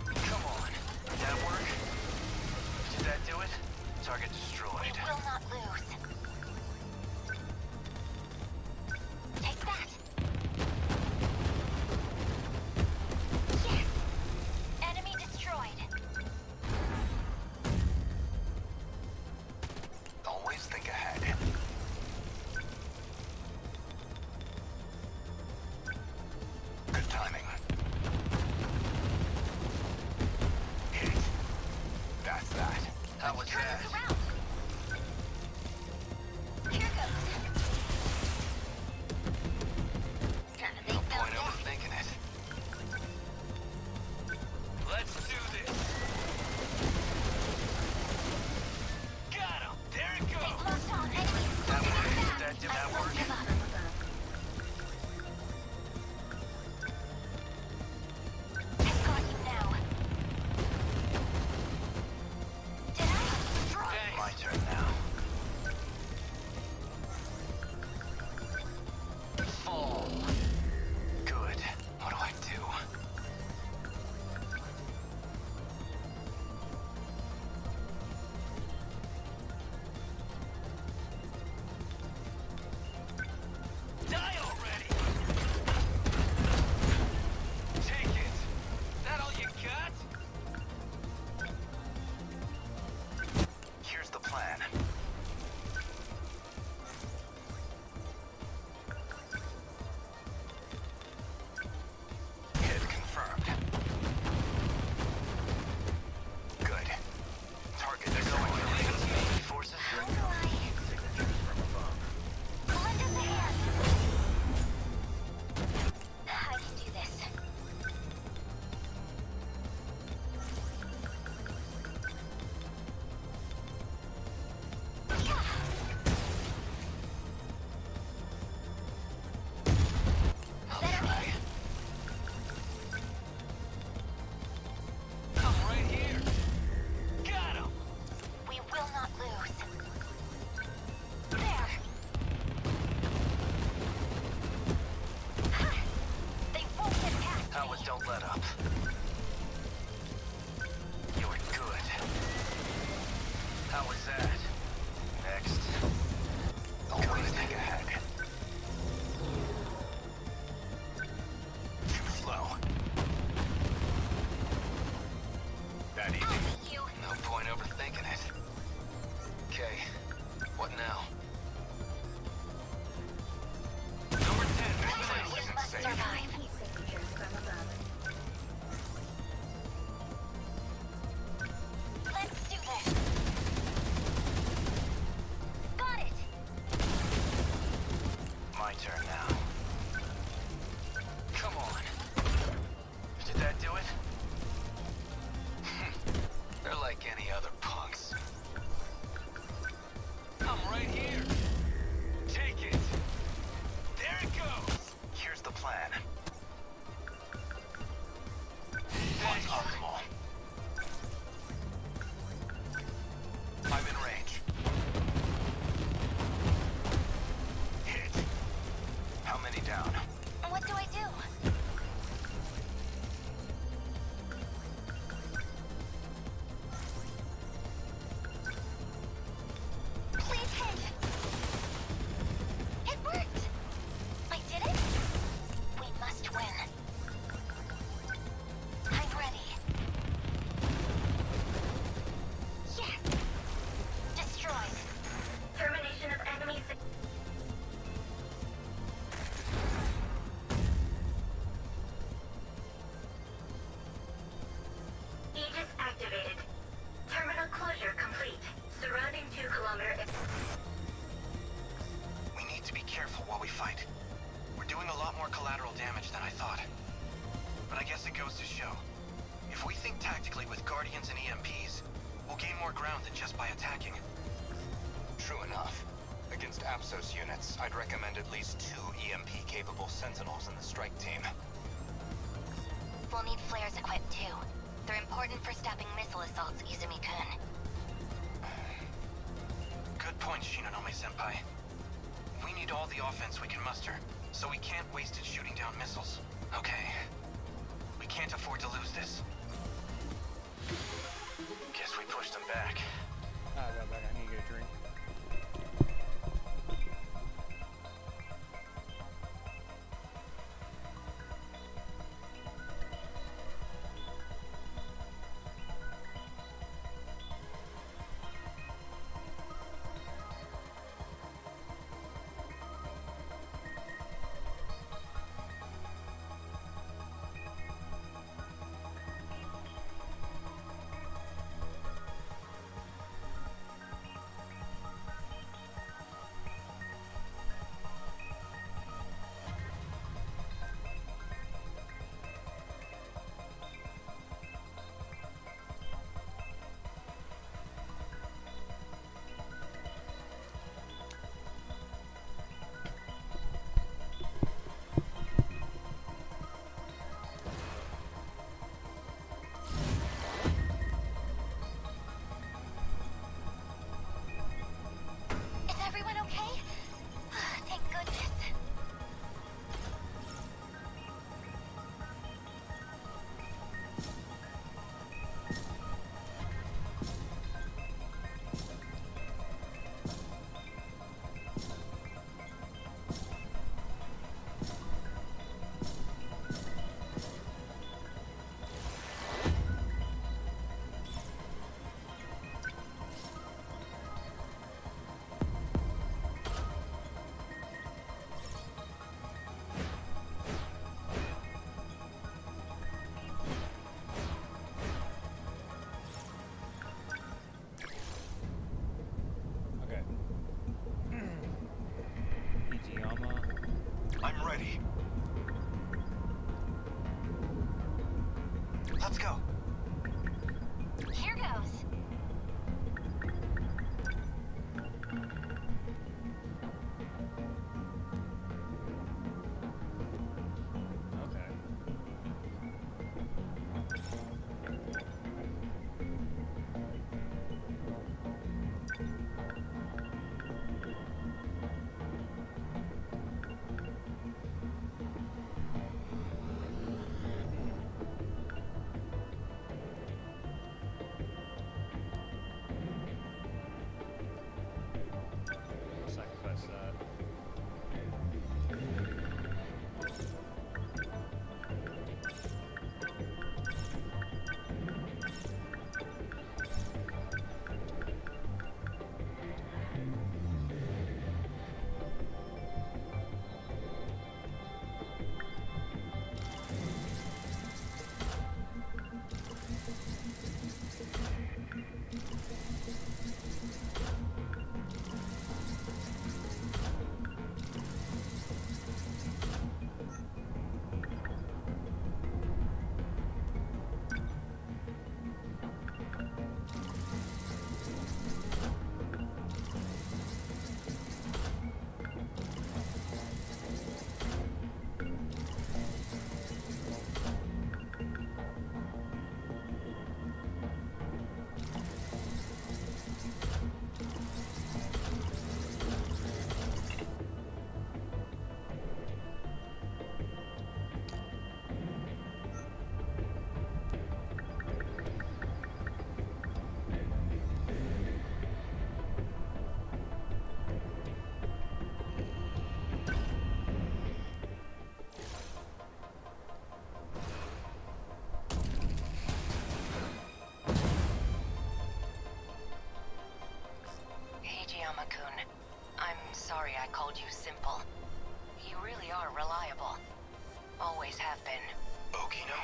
Come on. Did that work? Did that do it? Target destroyed. We will not lose. Take that. Yes. Enemy destroyed. Always think ahead. Good timing. Hit. That's that. How was Turn that? us around. Here goes. They No fell point dead. overthinking it. Let's do this. Got him. There it They've goes. locked on enemies. That Look worked. at Did that do I that won't work? give up. I've got you now. Did I? Thanks. my turn now. Come on. Did that do it? They're like any other punks. I'm right here. Take it. There it goes. Here's the plan. That's optimal. I'm in range. Hit. How many down? What do I do? Please hit! It worked! I did it? We must win. I'm ready. Yes! Destroyed. Termination of enemy Aegis activated. Terminal closure complete. Surrounding 2-kilometer. We need to be careful while we fight. We're doing a lot more collateral damage than I thought. But I guess it goes to show. If we think tactically with Guardians and EMPs, we'll gain more ground than just by attacking. True enough. Against Apsos units, I'd recommend at least 2 EMP-capable Sentinels in the strike team. We'll need flares equipped too. They're important for stopping missile assaults, Izumi-kun. Good point, Shinonome-senpai. We need all the offense we can muster, so we can't waste it shooting down missiles. Okay. We can't afford to lose this. Guess we pushed them back. I got back. I need to get a drink. sorry I called you simple. You really are reliable. Always have been. Okino?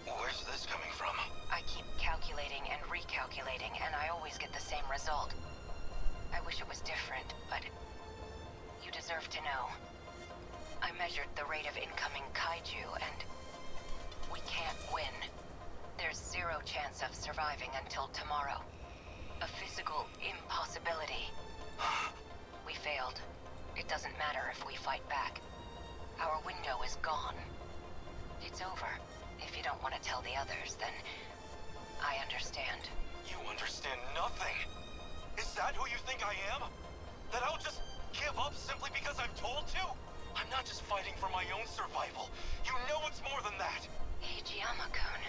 Where's this coming from? I keep calculating and recalculating, and I always get the same result. I wish it was different, but you deserve to know. I measured the rate of incoming kaiju, and we can't win. There's 0 chance of surviving until tomorrow. A physical impossibility. We failed. It doesn't matter if we fight back. Our window is gone. It's over. If you don't want to tell the others, then I understand. You understand nothing! Is that who you think I am? That I'll just give up simply because I'm told to? I'm not just fighting for my own survival. You know it's more than that! Hijiyama-kun.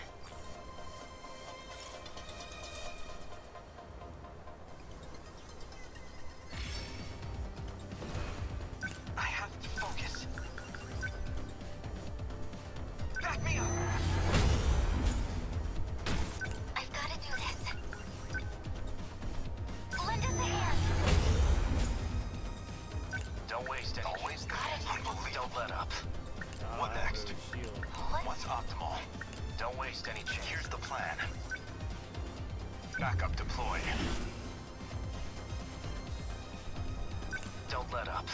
I have to focus. Back me up! I've got to do this. Lend us a hand. Don't waste any. Unbelievable. Don't let up. What next? Shield. What's optimal? Don't waste any chance. Here's the plan. Backup deployed. Don't let up.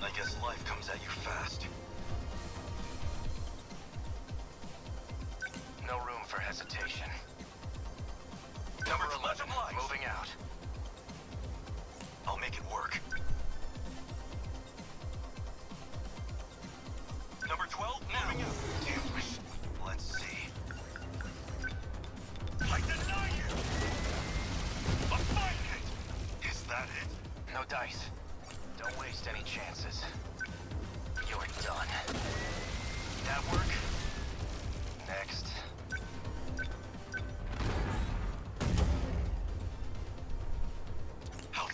I guess life comes at you fast. No room for hesitation. Number 11, moving out. I'll make it work. Number 12, moving out. Damn me. Let's see. I deny you! A fine hit! Is that it? No dice. Don't waste any chances. You're done. That work? Next.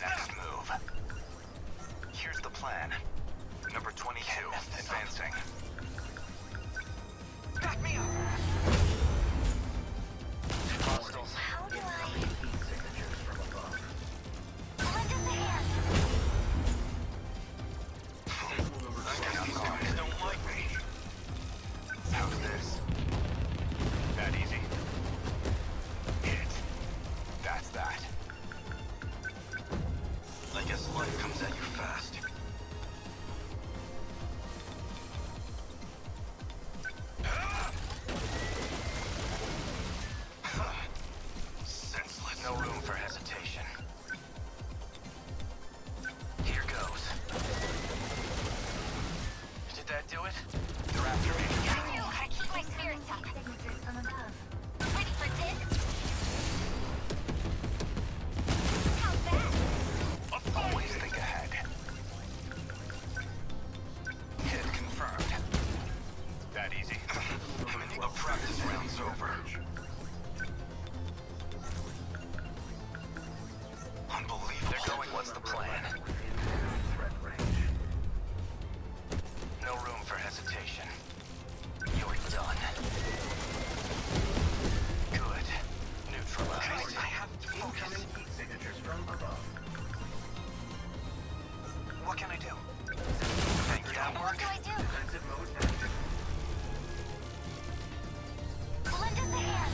Next move. Here's the plan. Number 22, advancing. Back me up! Hostiles. How do I... Signatures from above. Lend us a hand. I guess these guys don't like me. How's this? That easy? Hit. That's that. I guess life comes at you fast. Senseless. No room for hesitation. Here goes. Did that do it? They're after me. I keep my spirits up. Signatures from above. Ready for this? How's that? Always think ahead. Hit confirmed. That easy. A practice round's over. Unbelievable. They're going. What's the plan? No room for hesitation. You're done. Good. Neutralized. I have to focus. Signatures from above. What can I do? Think that What work? do I do? Defensive mode active. Lend us a hand.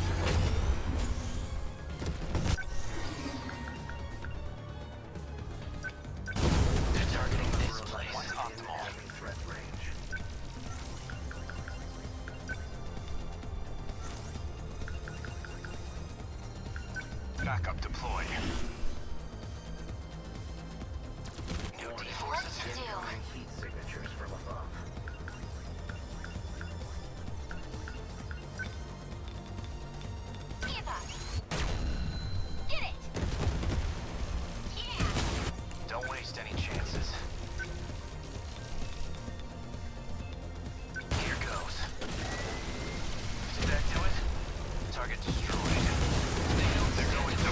They're targeting this place. What's optimal? Threat range. Backup deployed. New What D-forces to do? heat signatures from above. Give up. Get it. Yeah. Don't waste any chances. Here goes. Did that do it? Target destroyed. They're going to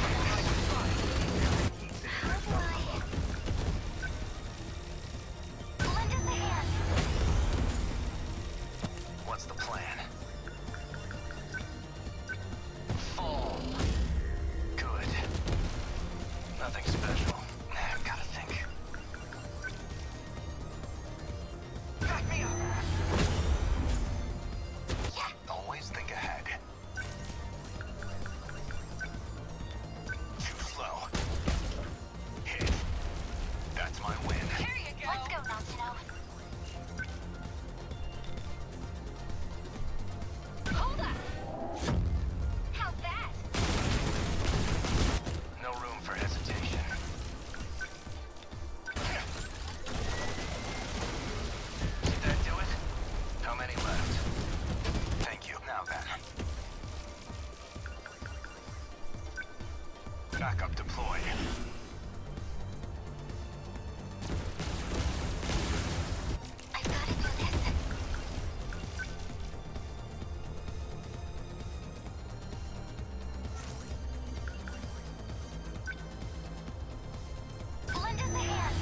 Backup deployed. I've got to do this. Lend us a hand.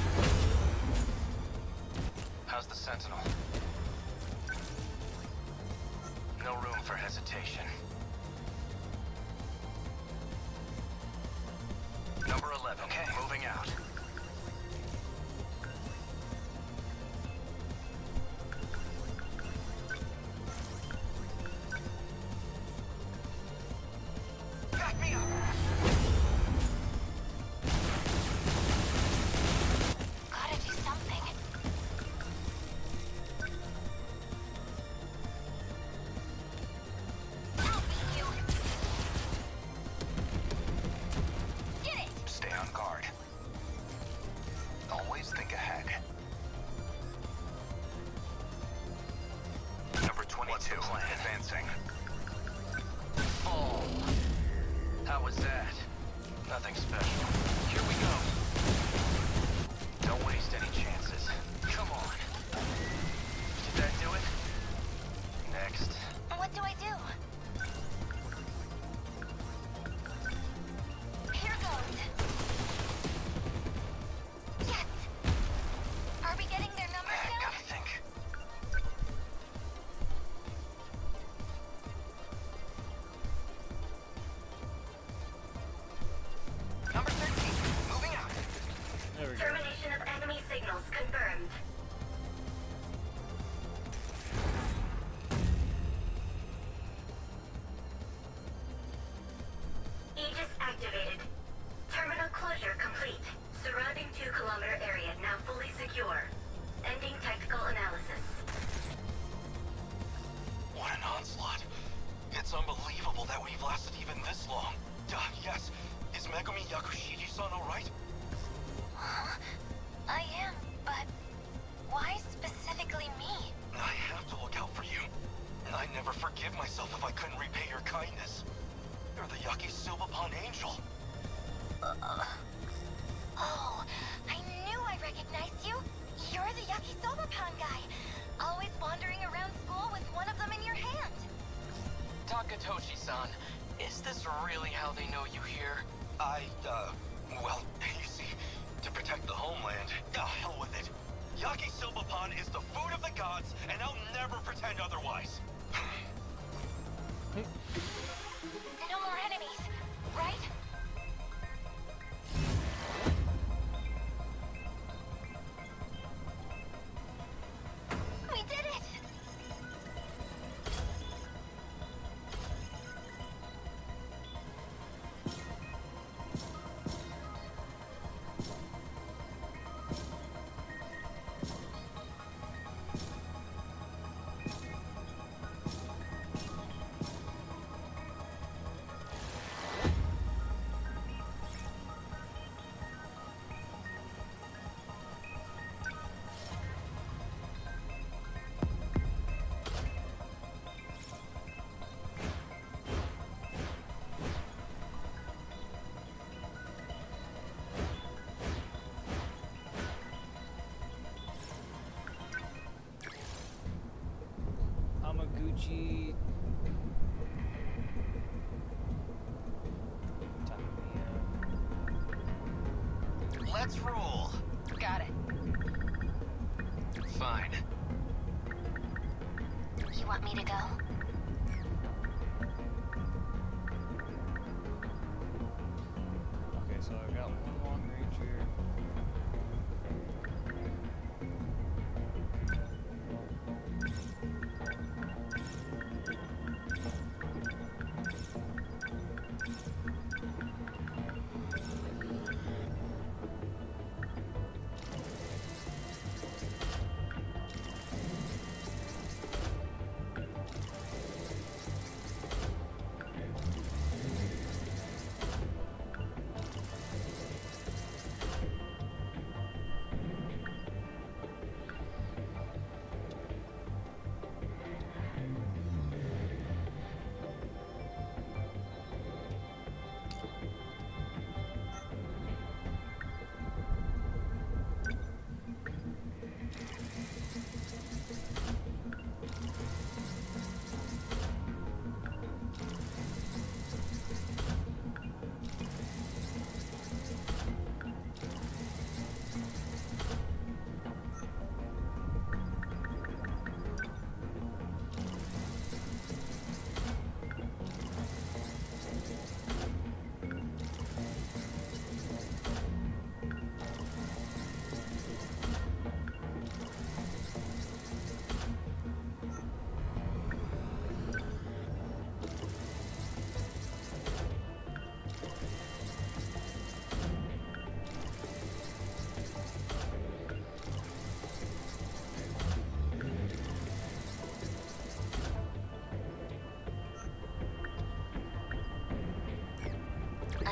How's the Sentinel? No room for hesitation. Number 11. Okay, moving out. Back me up! Gotta do something. I'll beat you. Get it! Stay on guard. Always think ahead. Number 22. Advancing. Fall. How was that? Nothing special. Here we go. Don't waste any chances. Come on. Did that do it? Next. What do I do? Here goes. Yes! Are we getting their numbers down? Gotta think. Number 13. Moving out. There we go. Termination of enemy signals confirmed. Aegis activated. Terminal closure complete. Surrounding 2-kilometer area now fully secure. Ending tactical analysis. What an onslaught. It's unbelievable that we've lasted even this long. Yes. Is Megumi Yakushiji-san alright? I am, but why specifically me? I have to look out for you. I never forgive myself if I couldn't repay your kindness. You're the Yakisoba angel. Oh, I knew I recognized you. You're the Yakisoba Pan guy. Always wandering around school with one of them in your hand. Takatoshi-san, is this really how they know you here? Well, you see, to protect the homeland, hell with it. Yakisoba is the food of the gods, and I'll never pretend otherwise. No more enemies, right? We did it! Hamaguchi. Let's roll. Got it. Fine. You want me to go? Okay, so I've got one long range here.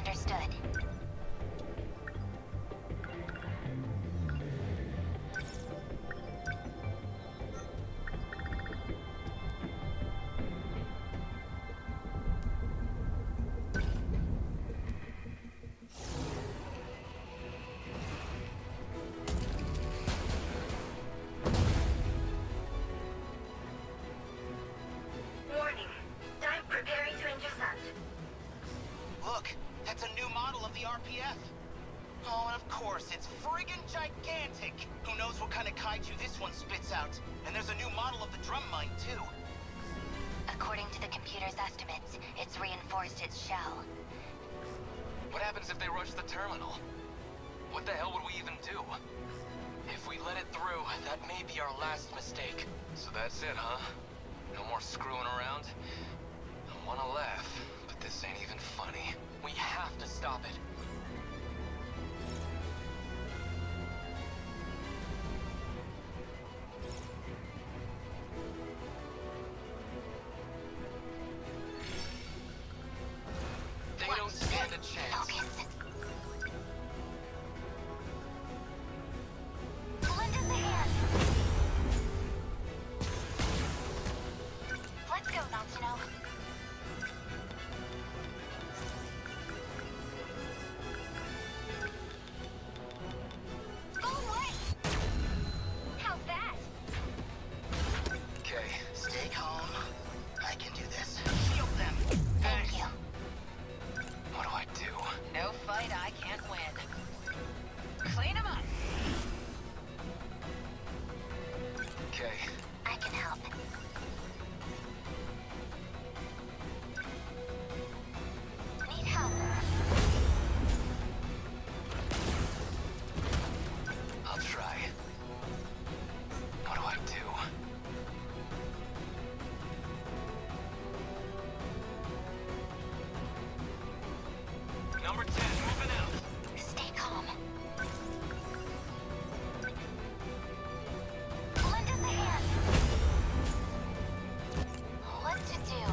Understood. Warning. Time preparing to intercept. Look, that's a new model of the RPF. Oh, and of course, it's friggin' gigantic. Who knows what kind of kaiju this one spits out? And there's a new model of the drum mine, too. According to the computer's estimates, it's reinforced its shell. What happens if they rush the terminal? What the hell would we even do? If we let it through, that may be our last mistake. So that's it, huh? No more screwing around? I wanna laugh, but this ain't even funny. We have to stop it. They don't stand a chance. Focus. Lend us a hand. Let's go, Sentinel. Go away! How's that? Okay. Stay calm. I can do this. Shield them. Thank you. What do I do? No fight I can't win. Clean 'em up. Okay. I can help. Need help. I'll try. What do I do? Number 10, moving out. Stay calm. Lend us a hand. What to do?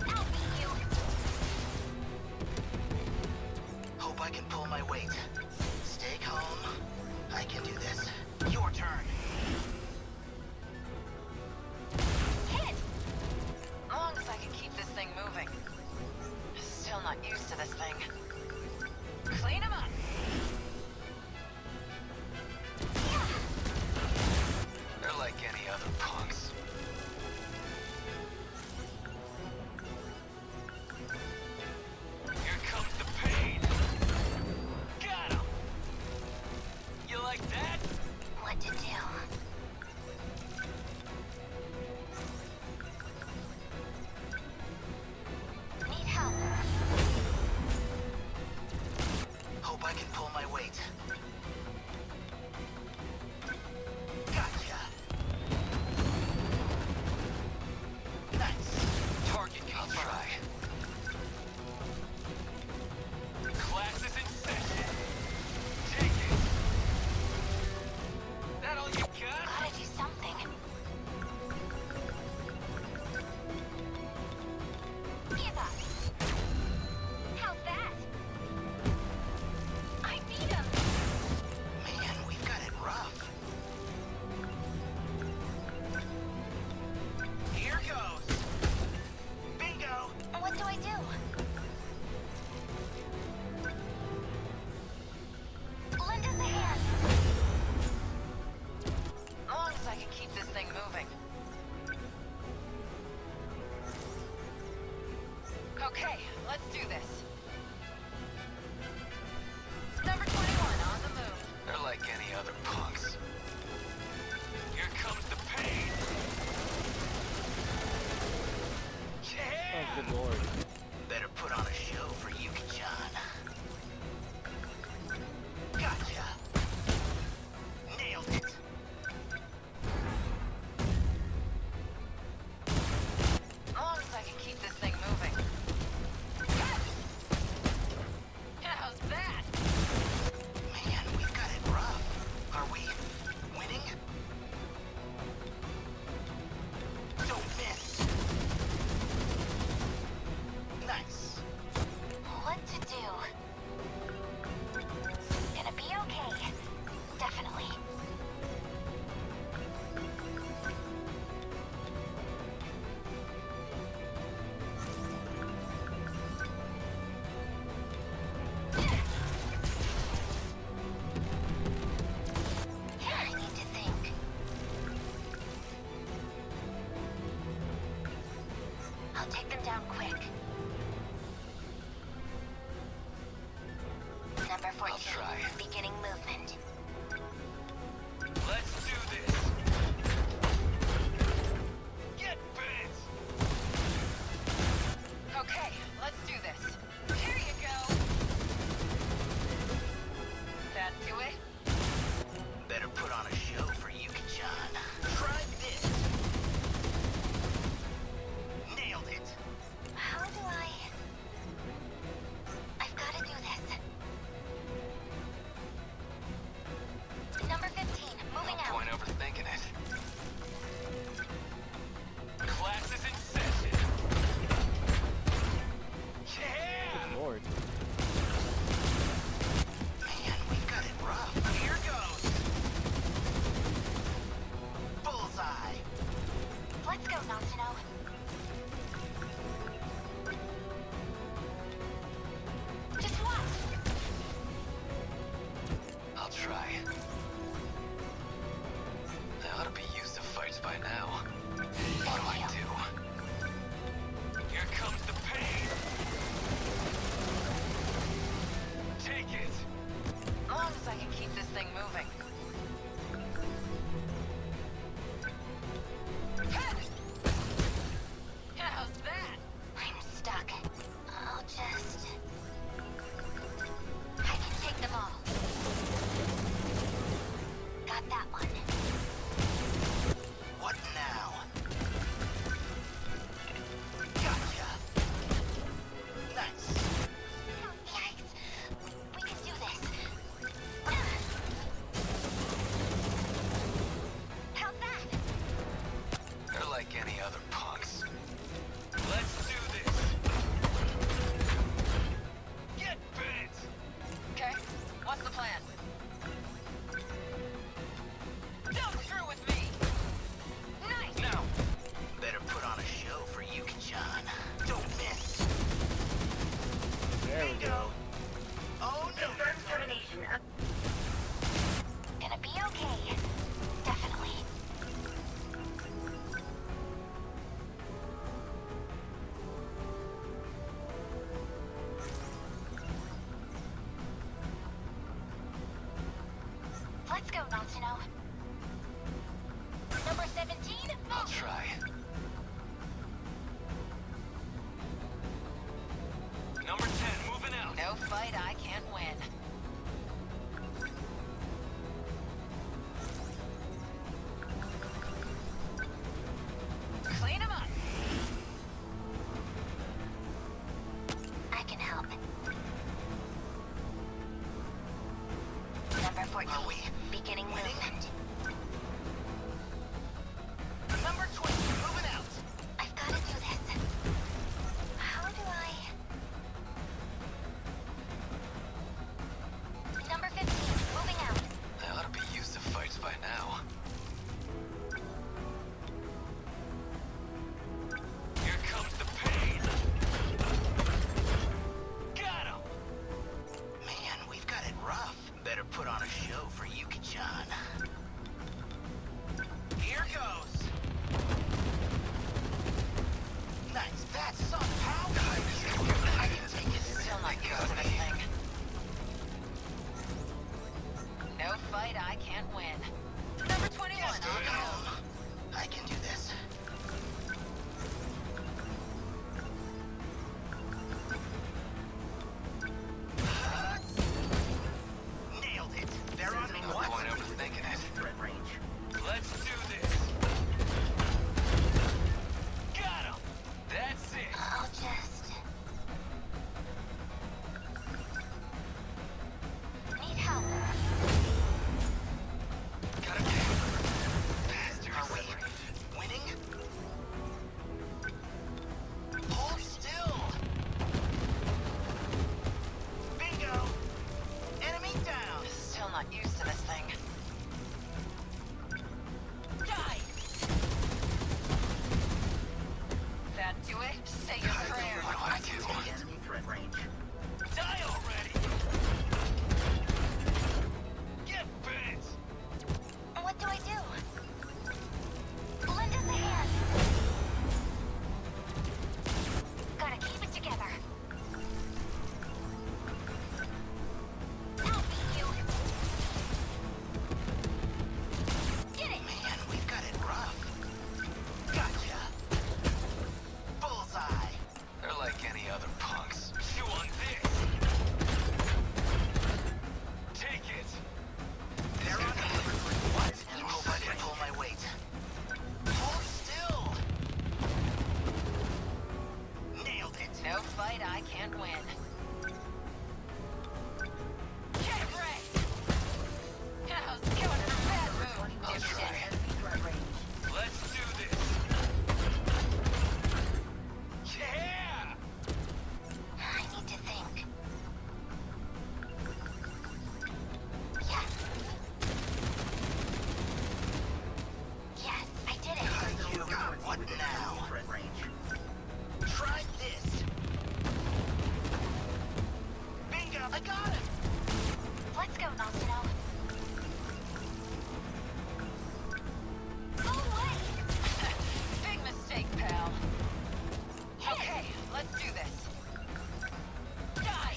I'll beat you. Hope I can pull my weight. Stay calm. I can do this. Your turn. Hit! As long as I can keep this thing moving. Still not used to this thing. Clean 'em up. They're like any other punks. Here comes the pain. Got him. You like that? What to do? Need help. Hope I can pull my weight. Gotcha. Nice. Target, I'll try. Class is in session. Take it. That all you got? Gotta do something. Give up. How's that? I beat him. Man, we've got it rough. Here goes. Bingo. What do I do? Lend us a hand. As long as I can keep this thing moving. Okay, let's do this. Number 21 on the move. They're like any other punks. Here comes the pain. Oh, Yeah! good lord. Better put on a show for Yuki-chan. Gotcha. Nailed it. As long as I can keep this thing moving. How's that? Man, we've got it rough. Are we winning? Don't miss. I'll take them down quick. Number 14. I'll try. Beginning movement. Let's do this. Get bent. Okay, let's do this. Here you go. That do it? Better put on a show for Yuki-chan. Try this. Nailed it. How do I... I've got to do this. Number 15, moving No out. point overthinking it. Class is in session. Yeah! Good lord. Man, we've got it rough. Here goes. Bullseye. Let's go, Natsuno. Just watch. I'll try. I ought to be used to fights by now. What do I do? Here comes the pain! Take it! As long as I can keep this thing moving. How's that? I'm stuck. I'll just... I can take them all. Got that one. What now? Gotcha. Nice. Yikes. We can do this. How's that? They're like any other punks. Let's do this! Get bent! Okay, what's the plan? Don't screw with me! Nice! Now! Better put on a show for Yuki-chan. Don't miss. There we go. Oh no. Confirm termination of... Gonna be okay. Definitely. Let's go, Natsuno. Number 17? I'll try. Number 10, moving out. No fight I can't win. Clean him up! I can help. Number 14. Are we Beginning winning can't win. Get wrecked! How's it going in a bad mood? I'll try. Let's do this. Yeah! I need to think. Yes. Yes, I did it. You got what now? Try this. Bingo! I got it! Let's go, Noctino. Oh, wait! Big mistake, pal. Okay, let's do this. Die!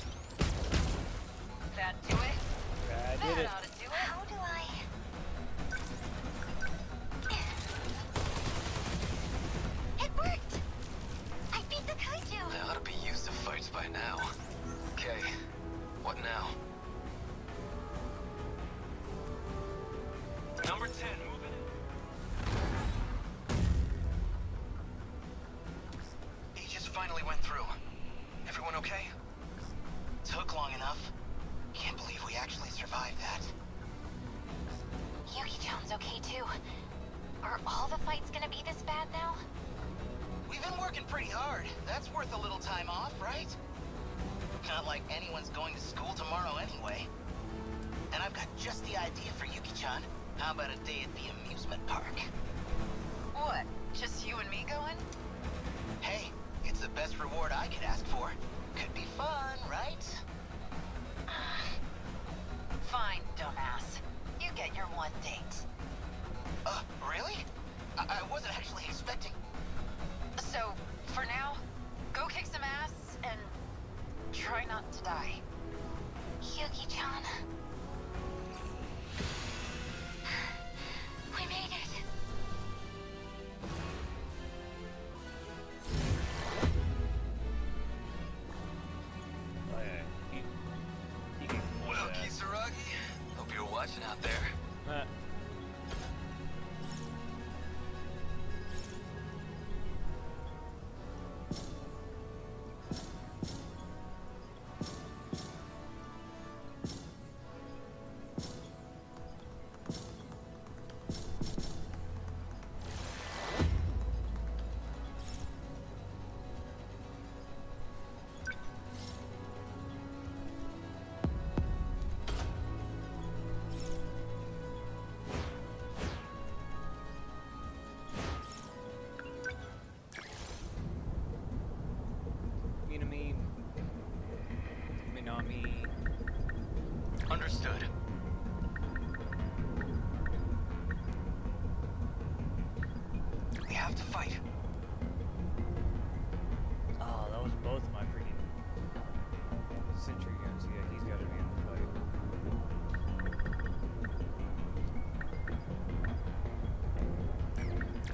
That do it? I did That it. ought to do it. How do I... It worked! I beat the kaiju! They ought to be used to fights by now. Okay, what now? Number 10, moving in. Aegis finally went through. Everyone okay? Took long enough. Can't believe we actually survived that. Yuki-chan's okay too. Are all the fights gonna be this bad now? We've been working pretty hard. That's worth a little time off, right? Not like anyone's going to school tomorrow anyway. And I've got just the idea for Yuki-chan. How about a day at the amusement park? What? Just you and me going? Hey, it's the best reward I could ask for. Could be fun, right? Fine, dumbass. You get your one date. Really? I wasn't actually expecting... So, for now, go kick some ass and try not to die. Yuki-chan. We made it. Oh, yeah. You can Well, Kisaragi, hope you're watching out there. Minami. Understood. We have to fight. Oh, that was both my freaking sentry guns. Yeah, he's got to be in the fight.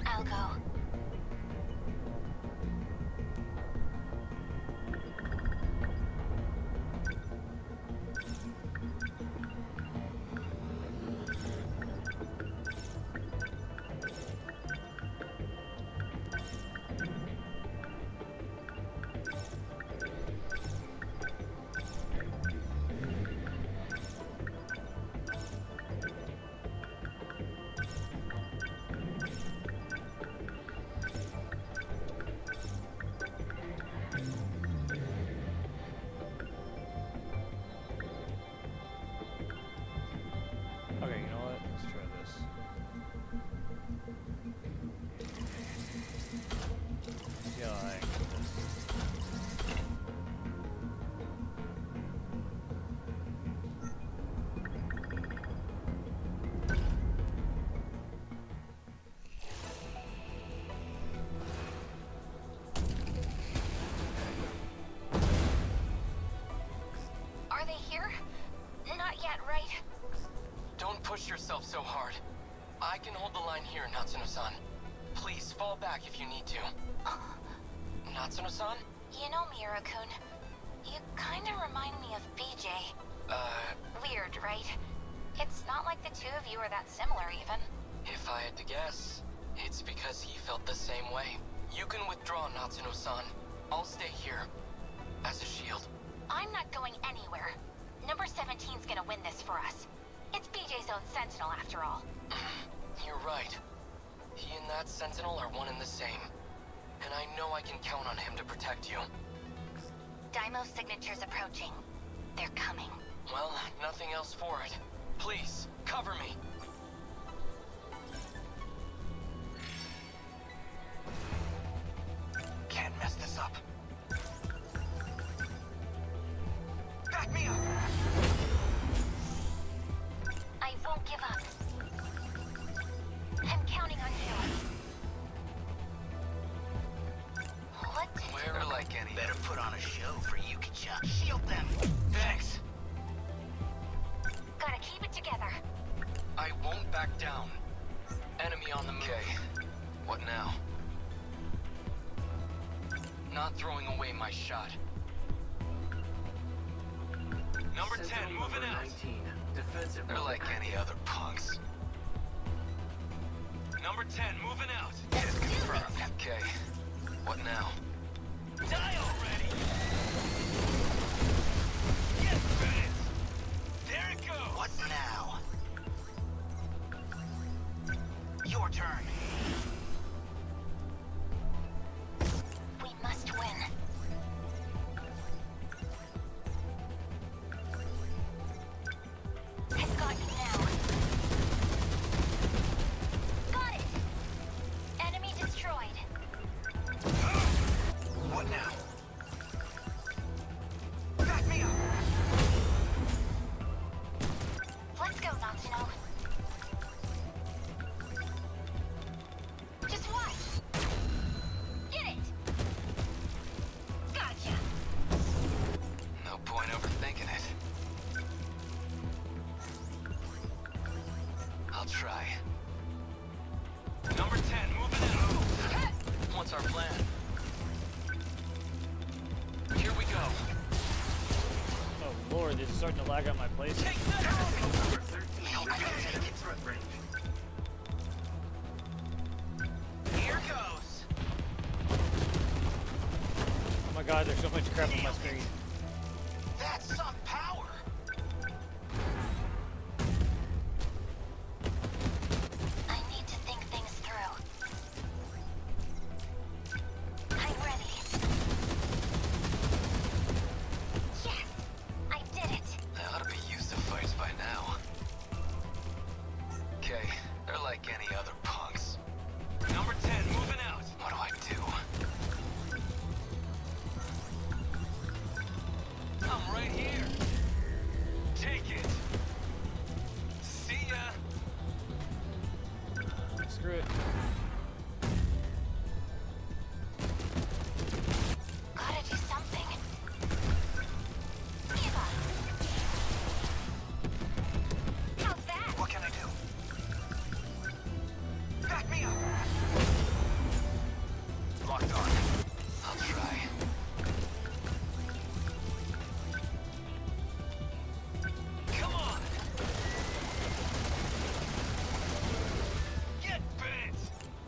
I'll go. Okay, you know what? Let's try this. Yeah, I can do this. Are they here? Not yet, right? Don't push yourself so hard. I can hold the line here, Natsuno-san. Please fall back if you need to. Natsuno-san? You know, Miura-kun, you kinda remind me of BJ. Weird, right? It's not like the two of you are that similar, even. If I had to guess, it's because he felt the same way. You can withdraw, Natsuno-san. I'll stay here. as a shield. I'm not going anywhere. Number 17's gonna win this for us. It's BJ's own Sentinel, after all. You're right. He and that Sentinel are one and the same. And I know I can count on him to protect you. Daimo's signature's approaching. They're coming. Well, nothing else for it. Please, cover me. Can't mess this up. Back me up! I won't give up. I'm counting on you. What? We're like any. Better put on a show for Yukicha. Shield them! Thanks! Gotta keep it together. I won't back down. Enemy on the move. Okay. What now? Not throwing away my shot. Number 10, moving out. 19, defensive. They're like any other punks. Number 10, moving out. Just confirmed. Okay. What now? Die already! Get bent! There it goes! What now? Your turn. We must win. I've got you now. Got it! Enemy destroyed. What now? Back me up! Let's go, Natsuno. Just watch. Get it! Gotcha! No point overthinking it. I'll try. Number 10, moving out. What's our plan? Here we go. Oh lord, this is starting to lag on my place. Take that! Number 13, within threat range. Here goes! Oh my god, there's so much crap on my screen. That's some power! I need to think things through. I'm ready. Yes! I did it! They ought to be used to fights by now. Okay, they're like any other punks. Number 10, moving out. What do I do? I'm right here. Take it. See ya. Screw it. Gotta do something. Give up. How's that? What can I do? Back me up! Locked on. I'll try. Come on. Get bent.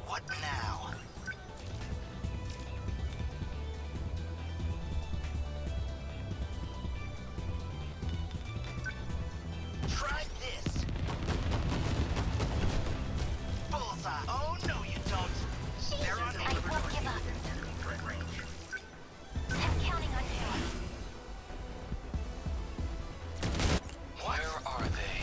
What now? Try this. Bullseye. Oh, no, you don't. They're on I won't give up. Enemy threat range. I'm counting on you. Where are they?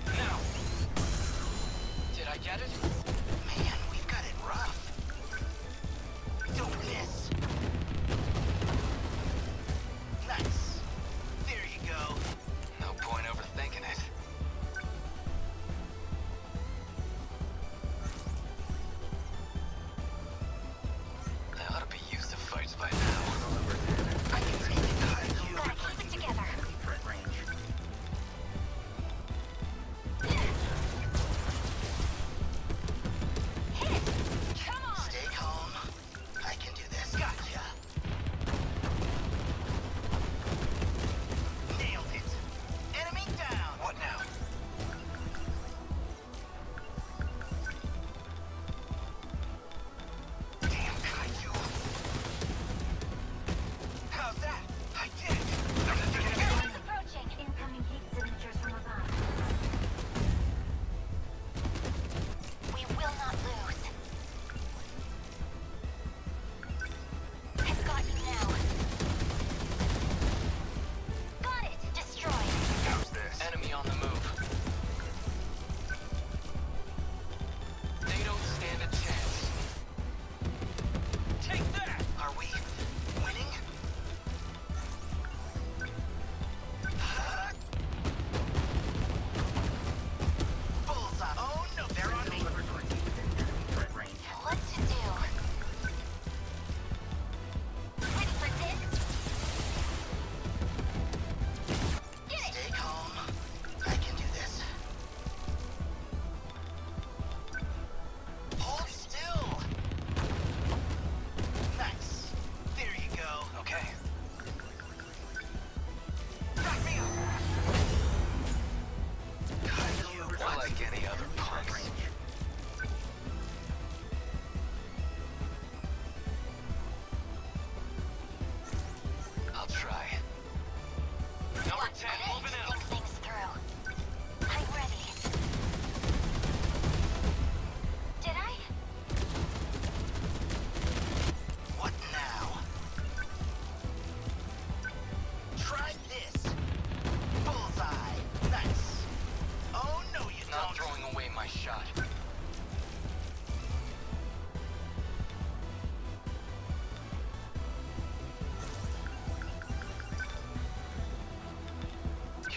Now. Did I get it? Man, we've got it rough. Don't miss. Nice. There you go. No point overthinking it. They ought to be used to fights by now. Number 10, I can take it behind you. Gotta keep it together. enemy threat range.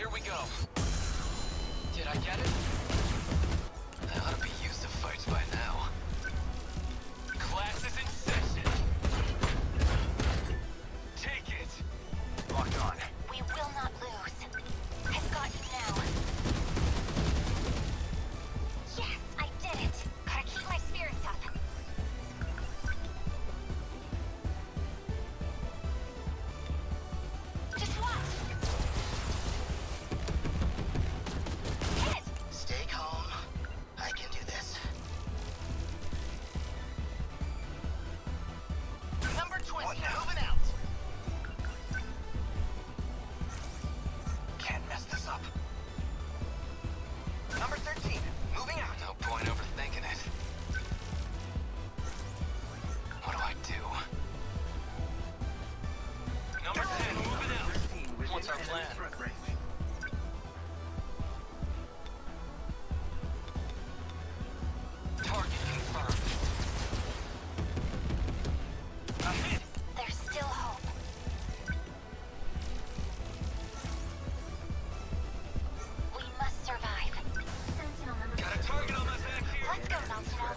here we go. Did I get it? That ought to be used to fights by now. Class is in session. Take it. Locked on. We will not lose. I've got you now. Yes, I did it. Gotta keep my spirits up. Just watch. Hit! Stay calm. I can do this. Number 20, moving out. Can't mess this up. Number 13, moving out. No point overthinking it. What do I do? Number 10, moving out. What's our plan? Target confirmed. I'm hit. There's still hope. We must survive. Sentinel number Got a target on my back here. Let's go, Sentinel.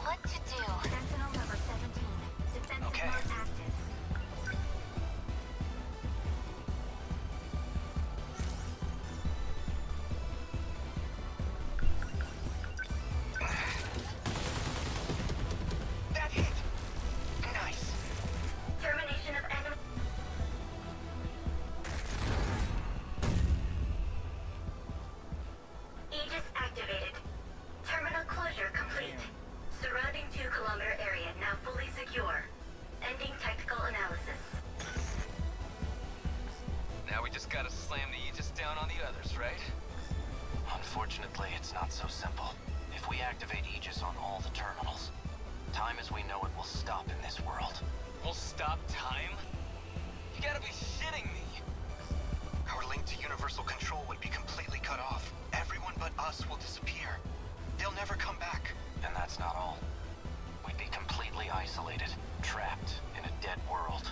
What to do? Sentinel number 17. Defensive Okay. mode active. That hit. Nice. Termination of enemy. Aegis activated. Terminal closure complete. Surrounding 2-kilometer area now fully secure. Ending tactical analysis. Now we just gotta slam the Aegis down on the others, right? Unfortunately, it's not so simple. If we activate Aegis on all the terminals, time as we know it will stop in this world. We'll stop time? You gotta be shitting me. Our link to universal control would be completely cut off. Everyone but us will disappear. They'll never come back. And that's not all. We'd be completely isolated, trapped in a dead world.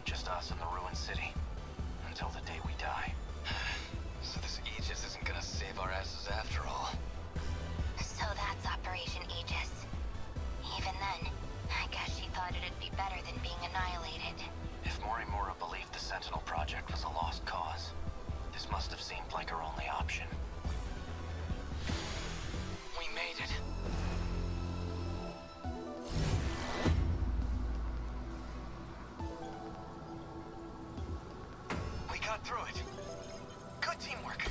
Just us and the ruined city. Until the day we die. So this Aegis isn't gonna save our asses after all. So that's Operation Aegis. Even then, I guess she thought it'd be better than being annihilated. If Morimura believed the Sentinel project was a lost cause, this must have seemed like her only option. We made it. We got through it. Good teamwork.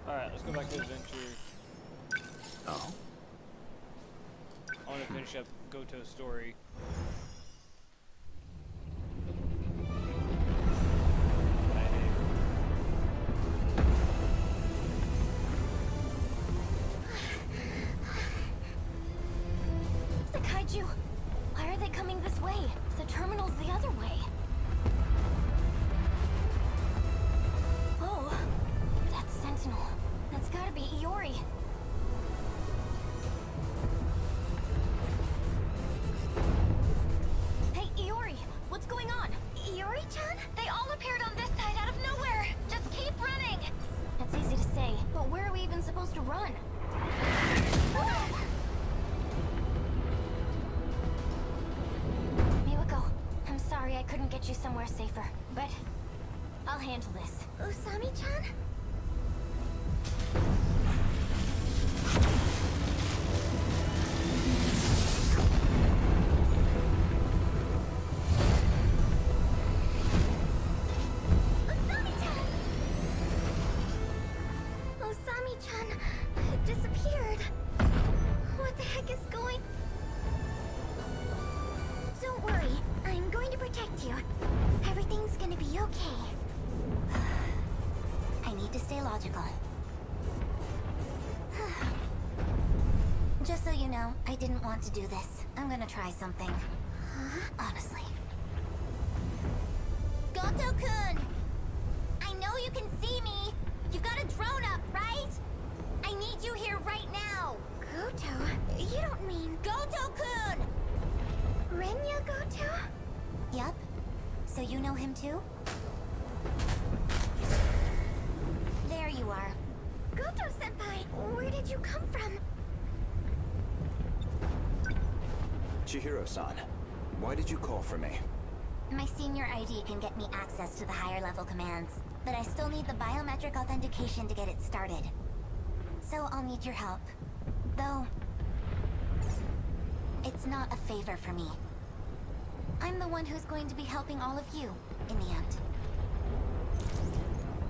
Alright, let's go back to adventure. Oh? I want to finish up Goto's story. The kaiju! Why are they coming this way? The terminal's the other way. Oh, that's Sentinel. That's gotta be Iori. Hey, Iori! What's going on? Iori-chan? They all appeared on this side out of nowhere! Just keep running! That's easy to say, but where are we even supposed to run? Miwako, I'm sorry I couldn't get you somewhere safer, but I'll handle this. Usami-chan? disappeared. What the heck is going... Don't worry, I'm going to protect you. Everything's gonna be okay. I need to stay logical. Just so you know, I didn't want to do this. I'm gonna try something. Honestly. Goto-kun! I know you can see me! You've got a drone up, right? I need you here right now! Goto? You don't mean... Goto-kun! Renya Goto? Yup. So you know him too? There you are. Goto-senpai, where did you come from? Chihiro-san, why did you call for me? My senior ID can get me access to the higher level commands, but I still need the biometric authentication to get it started. So I'll need your help. Though, it's not a favor for me. I'm the one who's going to be helping all of you, in the end.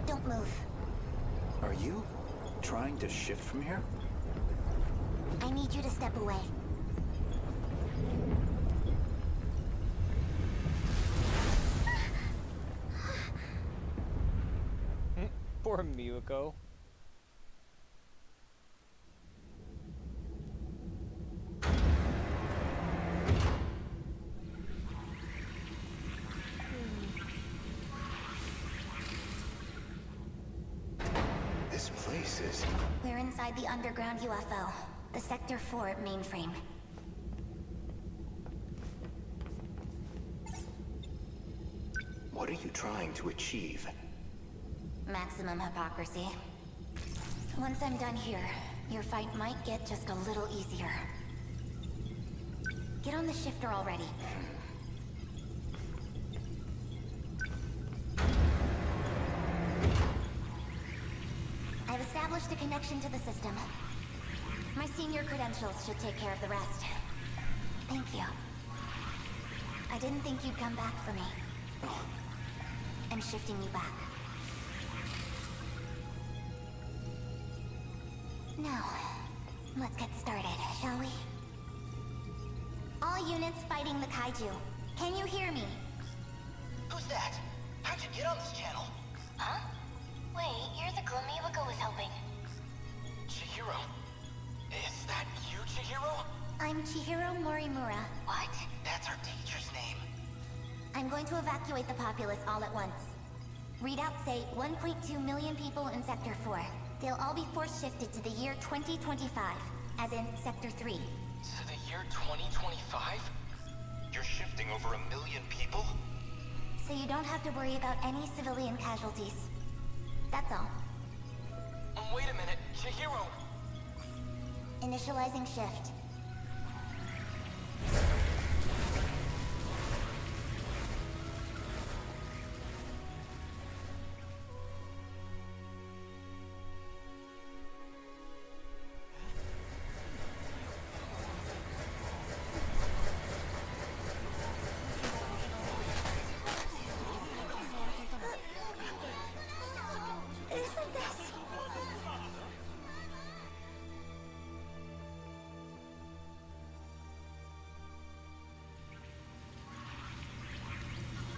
Don't move. Are you trying to shift from here? I need you to step away. Poor Miyuko. This place is... We're inside the underground UFO, the Sector 4 mainframe. What are you trying to achieve? Maximum hypocrisy. Once I'm done here, your fight might get just a little easier. Get on the shifter already. I've established a connection to the system. My senior credentials should take care of the rest. Thank you. I didn't think you'd come back for me. I'm shifting you back. Now, let's get started, shall we? All units fighting the kaiju. Can you hear me? Who's that? How'd you get on this channel? Huh? Wait, you're the girl Miyuko was helping. Chihiro. Is that you, Chihiro? I'm Chihiro Morimura. What? That's our teacher's name. I'm going to evacuate the populace all at once. Readouts say 1.2 million people in Sector 4. They'll all be force-shifted to the year 2025, as in Sector 3. To the year 2025? You're shifting over 1 million people? So you don't have to worry about any civilian casualties. That's all. Wait a minute, Chihiro! Initializing shift. Isn't this...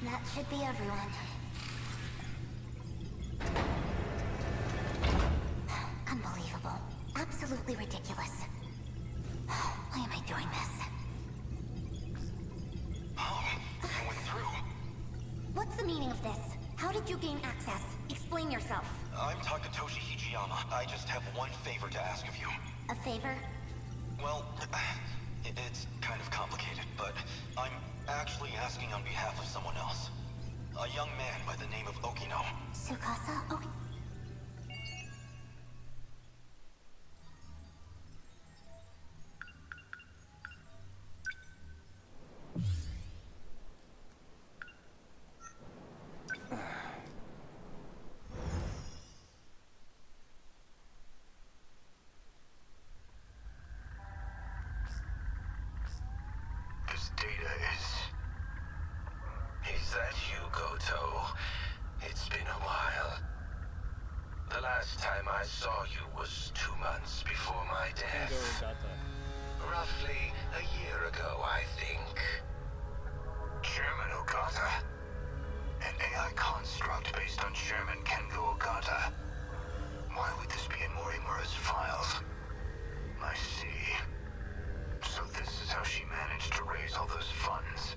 That should be everyone. Unbelievable. Absolutely ridiculous. Why am I doing this? Oh, I went through. What's the meaning of this? How did you gain access? Explain yourself. I'm Takatoshi Hijiyama. I just have one favor to ask of you. A favor? Well, it's kind of complicated, but I'm actually asking on behalf of someone else. A young man by the name of Okino. Tsukasa? Okay. This data is that you, Goto? It's been a while. I saw you was 2 months before my death. Roughly a year ago, I think. Chairman Ogata? An AI construct based on Chairman Kengo Ogata. Why would this be in Morimura's files? I see. So this is how she managed to raise all those funds.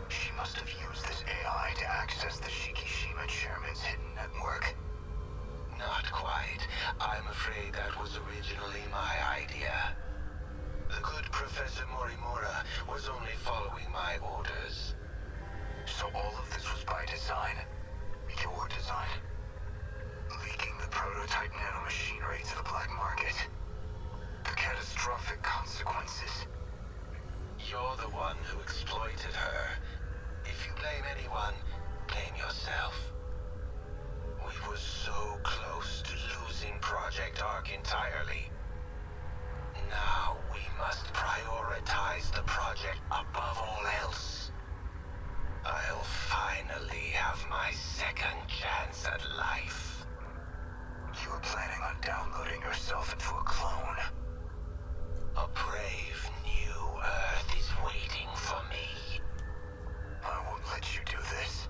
She must have used this AI to access the Shikishima Chairman's hidden network. Not quite. I'm afraid that was originally my idea. The good Professor Morimura was only following my orders. So all of this was by design? Your design? Leaking the prototype nanomachinery to the black market? The catastrophic consequences. You're the one who exploited her. If you blame anyone, blame yourself. We were so close to losing Project Ark entirely. Now we must prioritize the project above all else. I'll finally have my second chance at life. You were planning on downloading yourself into a clone. A brave new Earth is waiting for me. I won't let you do this.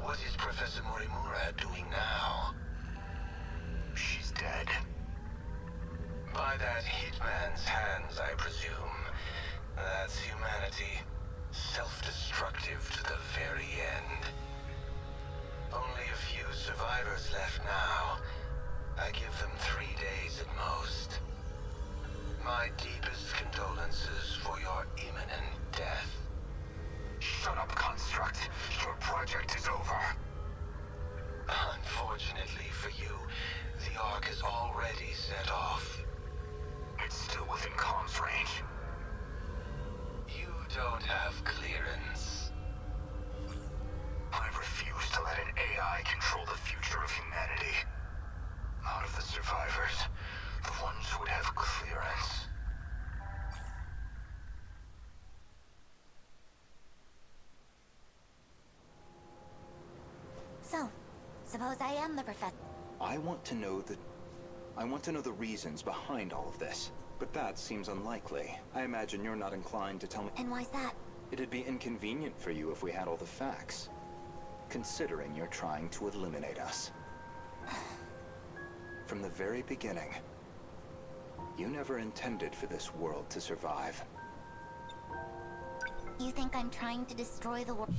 What is Professor Morimura doing now? She's dead. By that hitman's hands, I presume. That's humanity. Self-destructive to the very end. Only a few survivors left now. I give them 3 days at most. My deepest condolences for your imminent death. Shut up, Construct. Your project is over. Unfortunately for you, the Ark is already set off. It's still within comms range. You don't have clearance. I refuse to let an AI control the future of humanity. Not of the survivors, the ones who would have clearance. So, suppose I am the professor. I want to know the reasons behind all of this. But that seems unlikely. I imagine you're not inclined to tell me. And why's that? It'd be inconvenient for you if we had all the facts. Considering you're trying to eliminate us. From the very beginning, you never intended for this world to survive. You think I'm trying to destroy the world?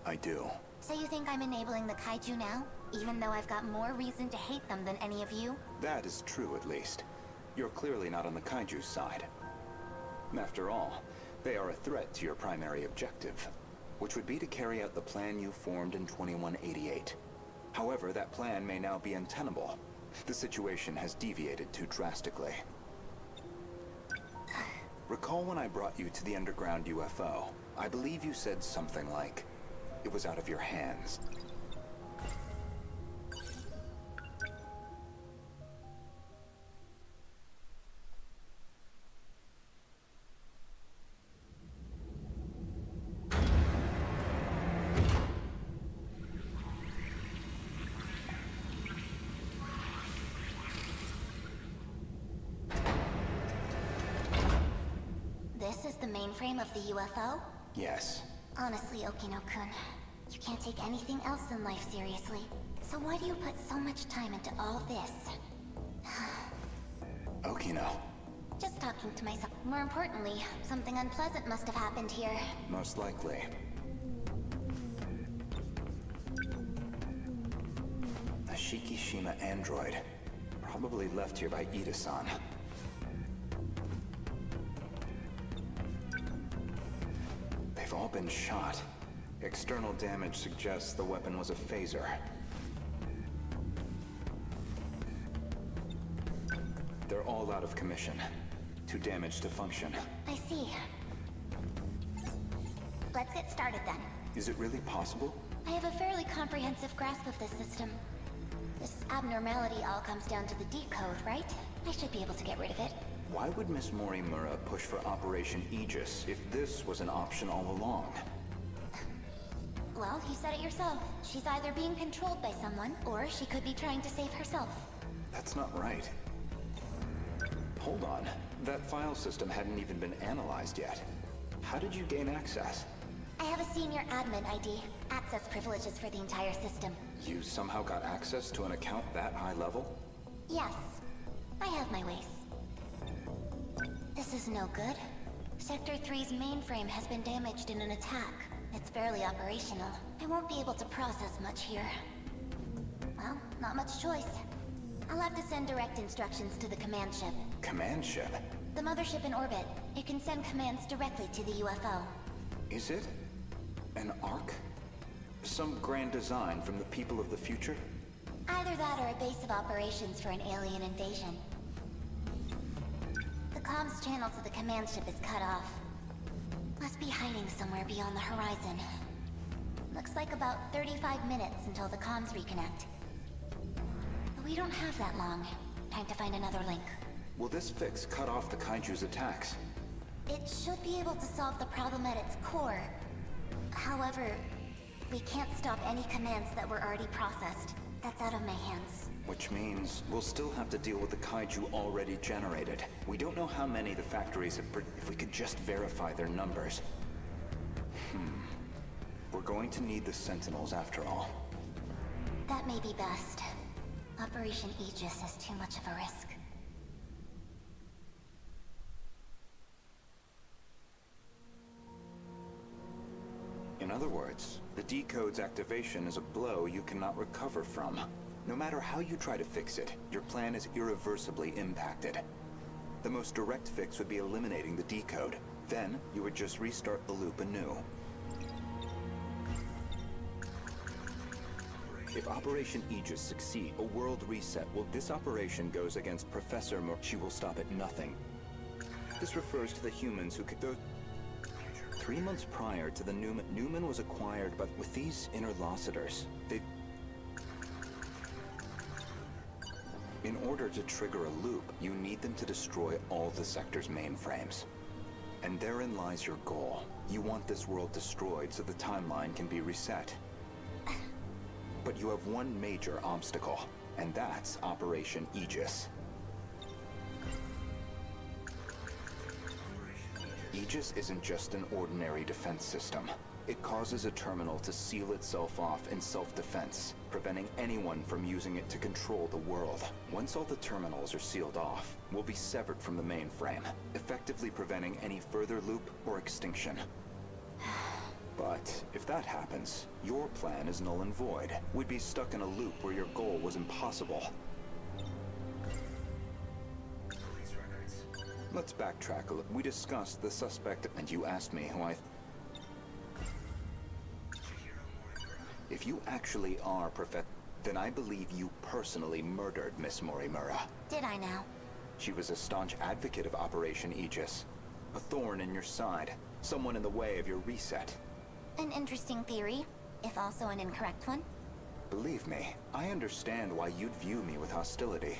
I do. So you think I'm enabling the kaiju now? Even though I've got more reason to hate them than any of you? That is true, at least. You're clearly not on the kaiju's side. After all, they are a threat to your primary objective, which would be to carry out the plan you formed in 2188. However, that plan may now be untenable. The situation has deviated too drastically. Recall when I brought you to the underground UFO? I believe you said something like, it was out of your hands. This is the mainframe of the UFO? Yes. Honestly, Okino-kun, you can't take anything else in life seriously. So why do you put so much time into all this? Okino. Just talking to myself. More importantly, something unpleasant must have happened here. Most likely. A Shikishima android. Probably left here by Ida-san. They've all been shot. External damage suggests the weapon was a phaser. They're all out of commission. Too damaged to function. I see. Let's get started then. Is it really possible? I have a fairly comprehensive grasp of this system. This abnormality all comes down to the decode, right? I should be able to get rid of it. Why would Miss Morimura push for Operation Aegis if this was an option all along? Well, you said it yourself. She's either being controlled by someone, or she could be trying to save herself. That's not right. Hold on. That file system hadn't even been analyzed yet. How did you gain access? I have a senior admin ID. Access privileges for the entire system. You somehow got access to an account that high level? Yes. I have my ways. This is no good. Sector 3's mainframe has been damaged in an attack. It's barely operational. I won't be able to process much here. Well, not much choice. I'll have to send direct instructions to the command ship. Command ship? The mothership in orbit. It can send commands directly to the UFO. Is it? An Ark? Some grand design from the people of the future? Either that or a base of operations for an alien invasion. The comms channel to the command ship is cut off. Must be hiding somewhere beyond the horizon. Looks like about 35 minutes until the comms reconnect. But we don't have that long. Time to find another link. Will this fix cut off the Kaiju's attacks? It should be able to solve the problem at its core. However, we can't stop any commands that were already processed. That's out of my hands. Which means we'll still have to deal with the Kaiju already generated. We don't know how many the factories have if we could just verify their numbers. We're going to need the Sentinels after all. That may be best. Operation Aegis is too much of a risk. In other words, the decode's activation is a blow you cannot recover from. No matter how you try to fix it, your plan is irreversibly impacted. The most direct fix would be eliminating the decode. Then, you would just restart the loop anew. If Operation Aegis succeeds, a world reset will... This operation goes against Professor Moore. She will stop at nothing. This refers to the humans who could... 3 months prior to the Newman was acquired, but with these interlocutors, in order to trigger a loop, you need them to destroy all the sector's mainframes. And therein lies your goal. You want this world destroyed so the timeline can be reset. But you have one major obstacle, and that's Operation Aegis. Aegis isn't just an ordinary defense system. It causes a terminal to seal itself off in self-defense, preventing anyone from using it to control the world. Once all the terminals are sealed off, we'll be severed from the mainframe, effectively preventing any further loop or extinction. But if that happens, your plan is null and void. We'd be stuck in a loop where your goal was impossible. Let's backtrack a little. We discussed the suspect, and you asked me who I... If you actually are then I believe you personally murdered Miss Morimura. Did I now? She was a staunch advocate of Operation Aegis. A thorn in your side. Someone in the way of your reset. An interesting theory, if also an incorrect one. Believe me, I understand why you'd view me with hostility.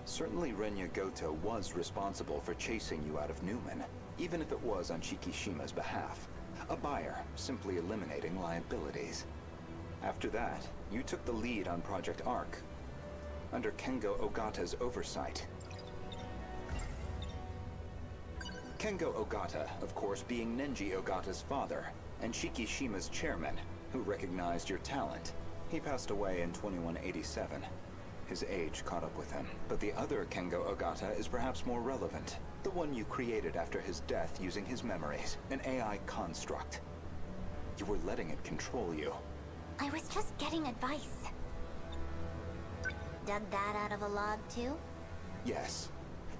Certainly Renya Goto was responsible for chasing you out of Newman, even if it was on Shikishima's behalf. A buyer, simply eliminating liabilities. After that, you took the lead on Project Ark, under Kengo Ogata's oversight. Kengo Ogata, of course, being Nenji Ogata's father, and Shikishima's chairman, who recognized your talent. He passed away in 2187. His age caught up with him. But the other Kengo Ogata is perhaps more relevant. The one you created after his death using his memories. An AI construct. You were letting it control you. I was just getting advice. Dug that out of a log, too? Yes.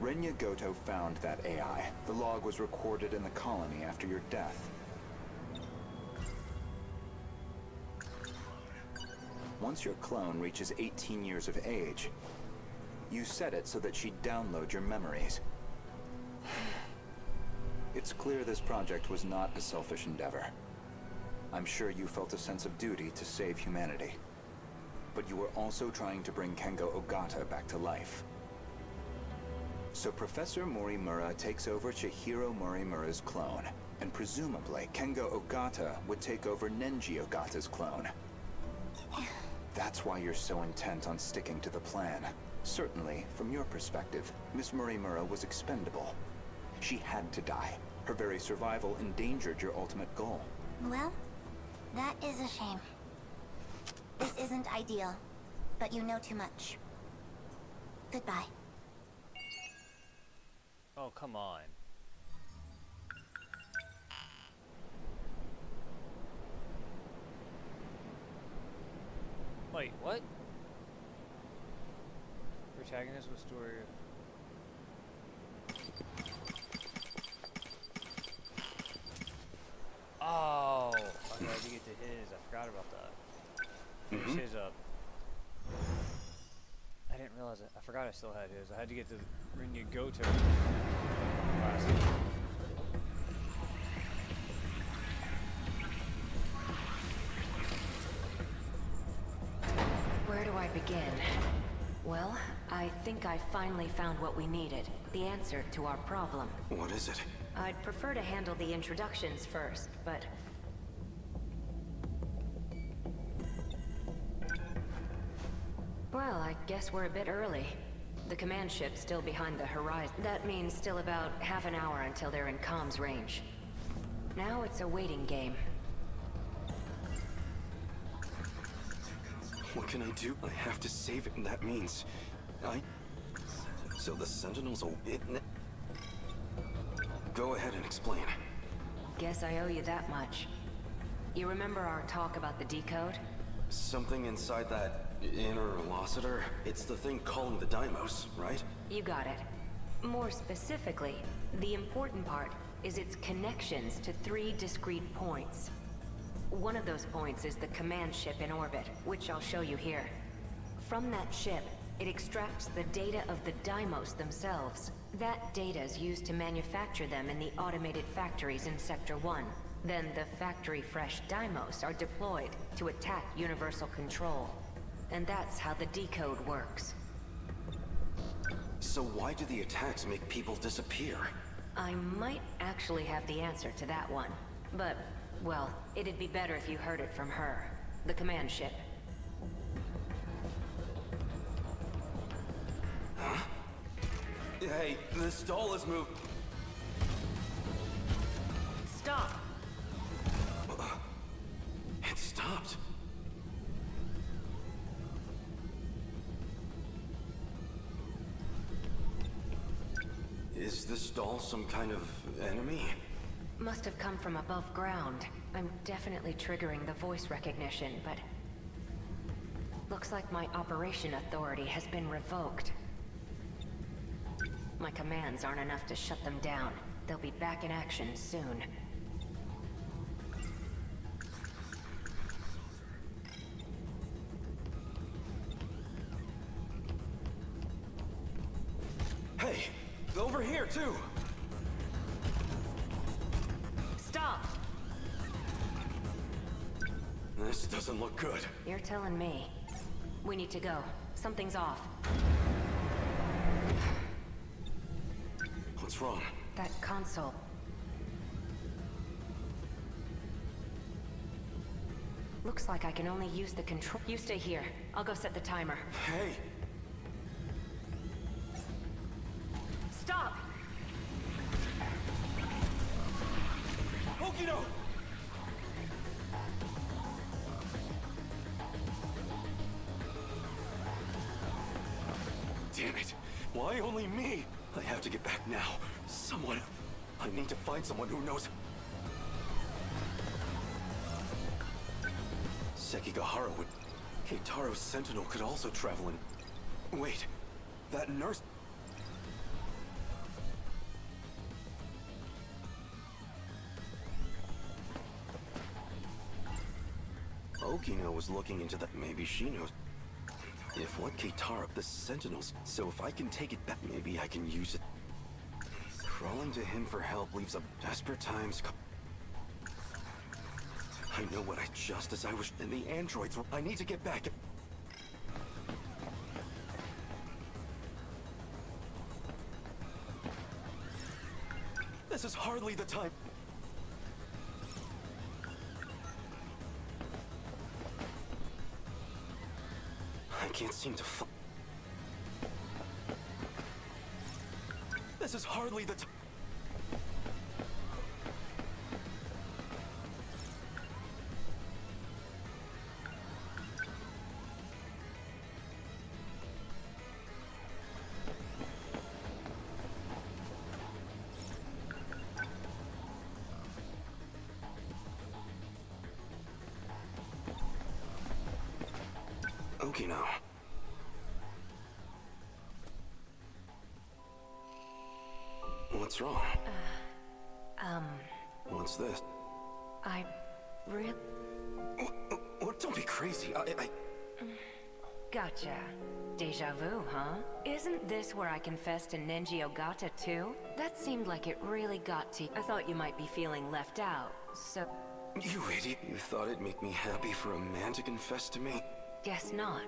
Renya Goto found that AI. The log was recorded in the colony after your death. Once your clone reaches 18 years of age, you set it so that she'd download your memories. It's clear this project was not a selfish endeavor. I'm sure you felt a sense of duty to save humanity. But you were also trying to bring Kengo Ogata back to life. So Professor Morimura takes over Chihiro Morimura's clone, And presumably, Kengo Ogata would take over Nenji Ogata's clone. That's why you're so intent on sticking to the plan. Certainly, from your perspective, Miss Morimura was expendable. She had to die. Her very survival endangered your ultimate goal. Well, that is a shame. This isn't ideal, but you know too much. Goodbye. Oh, come on. Wait, what? Protagonist with story. Oh, I had to get to his. I forgot about that. Finish his up. I didn't realize it. I forgot I still had his. I had to get to Rinya Goto last. Where do I begin? Well, I think I finally found what we needed. The answer to our problem. What is it? I'd prefer to handle the introductions first, but... Well, I guess we're a bit early. The command ship's still behind the horizon. That means still about half an hour until they're in comms range. Now it's a waiting game. What can I do? I have to save it, and that means... So the Sentinels will... Go ahead and explain. Guess I owe you that much. You remember our talk about the decode? Something inside that inner Locitor? It's the thing calling the Deimos, right? You got it. More specifically, the important part is its connections to 3 discrete points. One of those points is the command ship in orbit, which I'll show you here. From that ship, it extracts the data of the Deimos themselves. That data is used to manufacture them in the automated factories in Sector 1. Then the factory-fresh Deimos are deployed to attack Universal Control. And that's how the decode works. So why do the attacks make people disappear? I might actually have the answer to that one. But, well, it'd be better if you heard it from her. The command ship. Huh? Hey, the stall has moved. Stop! It stopped. Is this doll some kind of enemy? Must have come from above ground. I'm definitely triggering the voice recognition, but... Looks like my operation authority has been revoked. My commands aren't enough to shut them down. They'll be back in action soon. Hey! Over here, too! Stop! This doesn't look good. You're telling me. We need to go. Something's off. What's wrong? That console. Looks like I can only use the control. You stay here. I'll go set the timer. Hey! Stop! Okino! Damn it! Why only me? I have to get back now. Someone... I need to find someone who knows... Sekigahara would... Keitaro's Sentinel could also travel in... Wait, that nurse... Okino was looking into that. Maybe she knows. If what Keitaro, the Sentinels, so if I can take it back, maybe I can use it. Crawling to him for help leaves a desperate times. I know what I just as I was, and the androids were. I need to get back. This is hardly the time. can't seem to This is hardly the time. Okay now. What's wrong? What's this? What? Don't be crazy. I... Gotcha. Deja vu, huh? Isn't this where I confessed to Nenji Ogata too? That seemed like it really got to you. I thought you might be feeling left out, so... You idiot. You thought it'd make me happy for a man to confess to me? Guess not.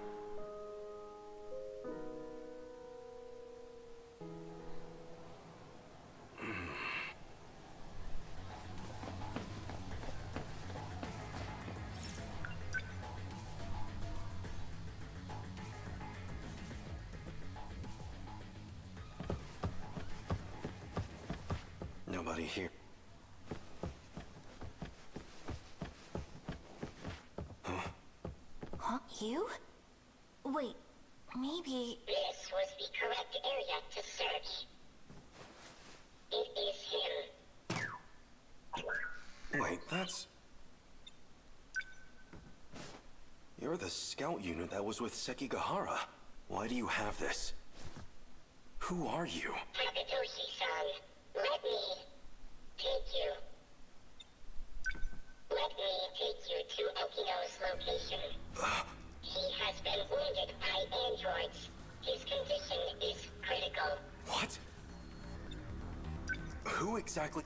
Nobody here. Huh? You? Wait, maybe... This was the correct area to search. It is him. Wait, that's... You're the scout unit that was with Sekigahara. Why do you have this? Who are you? Takatoshi-san, let me take you. Let me take you to Okino's location. He has been wounded by androids. His condition is critical. What? Who exactly?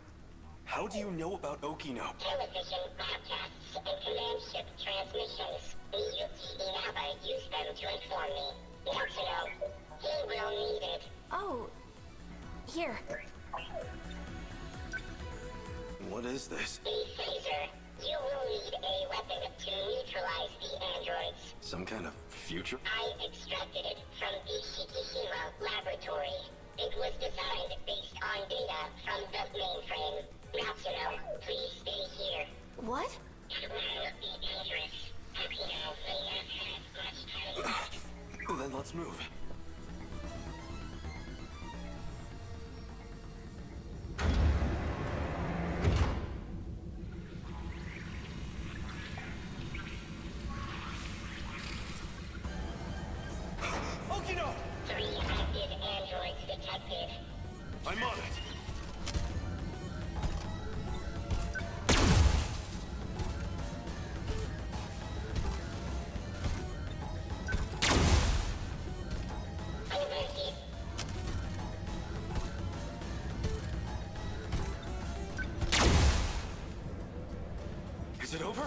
How do you know about Okino? Television broadcasts and command ship transmissions. Miyuki Inaba used them to inform me. Yatsuno, he will need it. Oh, here. What is this? The phaser. You will need a weapon to neutralize the androids. Some kind of future? I extracted it from the Shikishima laboratory. It was designed based on data from the mainframe. Natsuno, please stay here. What? It will be dangerous. Okino may not have much time. Then let's move. Okino! 3 active androids detected. I'm on it. Is it over?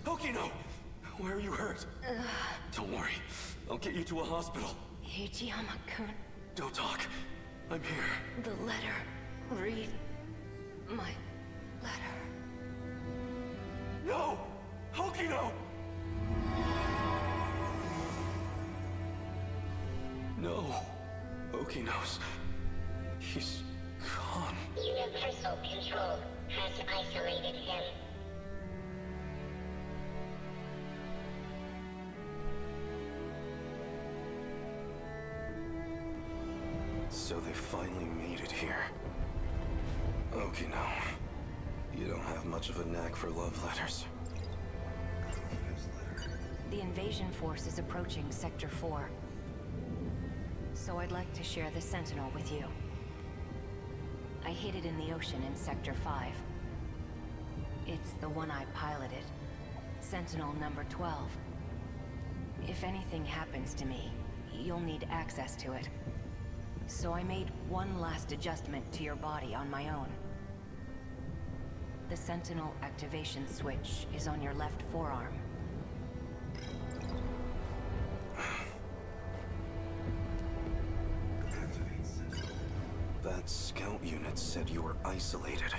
Okino! Where are you hurt? Don't worry. I'll get you to a hospital. Ichiyama-kun, Don't talk. I'm here. the letter. Read my letter. No! Okino! No. Okino's... He's gone. Universal Control has isolated him. So they finally made it here. Okino. You don't have much of a knack for love letters. The invasion force is approaching Sector 4. So I'd like to share the Sentinel with you. I hid it in the ocean in Sector 5. It's the one I piloted. Sentinel number 12. If anything happens to me, you'll need access to it. So I made one last adjustment to your body on my own. The Sentinel activation switch is on your left forearm. That scout unit said you were isolated.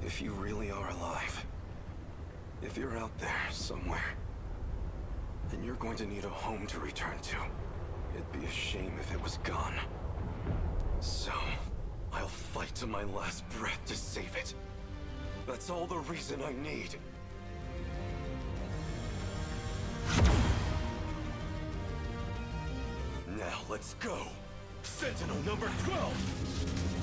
If you really are alive, if you're out there somewhere, then you're going to need a home to return to. It'd be a shame if it was gone. So, I'll fight to my last breath to save it. That's all the reason I need. Now let's go! Sentinel number 12!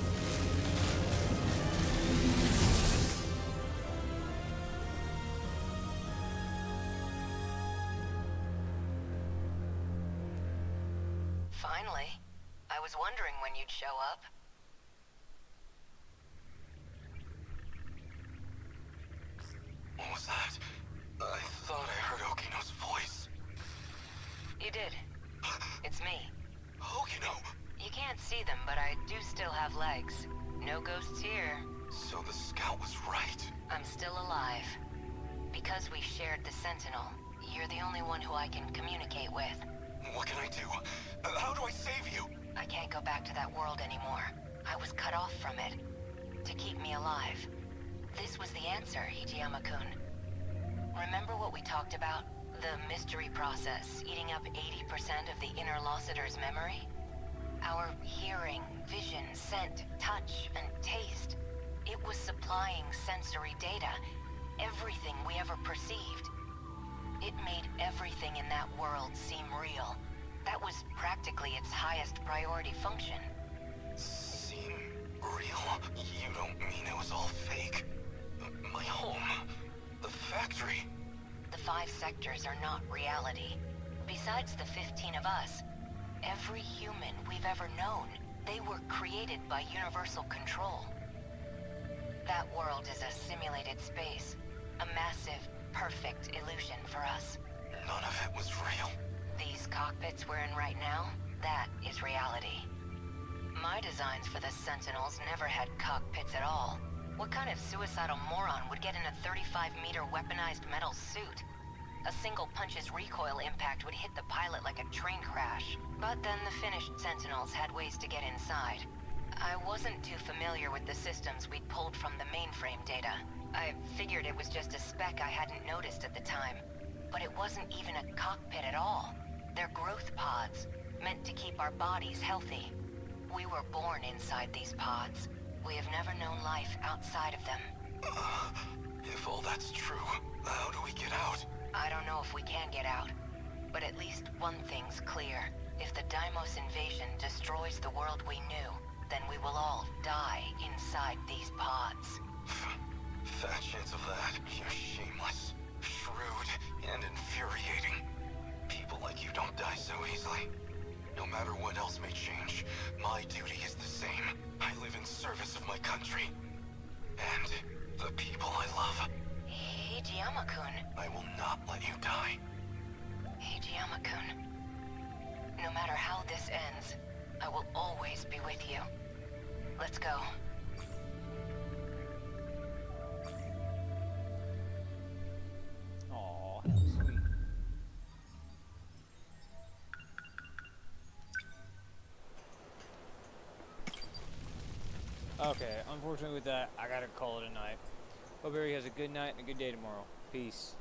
Finally. I was wondering when you'd show up. What was that? I thought I heard Okino's voice. You did. It's me. Okino! You can't see them, but I do still have legs. No ghosts here. So the scout was right. I'm still alive. Because we shared the Sentinel, you're the only one who I can communicate with. What can I do? How do I save you? I can't go back to that world anymore. I was cut off from it. To keep me alive. This was the answer, Hijiyama-kun. Remember what we talked about? The mystery process, eating up 80% of the inner Lossiter's memory? Our hearing, vision, scent, touch, and taste. It was supplying sensory data. Everything we ever perceived. It made everything in that world seem real. That was practically its highest priority function. Seem real? You don't mean it was all fake? My home? The factory? The 5 sectors are not reality. Besides the 15 of us, every human we've ever known, they were created by universal control. That world is a simulated space. A massive, perfect illusion for us. None of it was real. These cockpits we're in right now, that is reality. My designs for the Sentinels never had cockpits at all. What kind of suicidal moron would get in a 35-meter weaponized metal suit? A single punch's recoil impact would hit the pilot like a train crash. But then the finished Sentinels had ways to get inside. I wasn't too familiar with the systems we'd pulled from the mainframe data. I figured it was just a speck I hadn't noticed at the time. But it wasn't even a cockpit at all. They're growth pods, meant to keep our bodies healthy. We were born inside these pods. We have never known life outside of them. If all that's true, how do we get out? I don't know if we can get out. But at least one thing's clear. If the Deimos invasion destroys the world we knew, then we will all die inside these pods. Fat chance of that. You're shameless, shrewd, and infuriating. People like you don't die so easily. No matter what else may change, my duty is the same. I live in service of my country. And the people I love. Hijiyama-kun. I will not let you die. Hijiyama-kun. No matter how this ends, I will always be with you. Let's go. Aw, that was sweet. Okay, unfortunately with that, I gotta call it a night. Hope everybody has a good night and a good day tomorrow. Peace.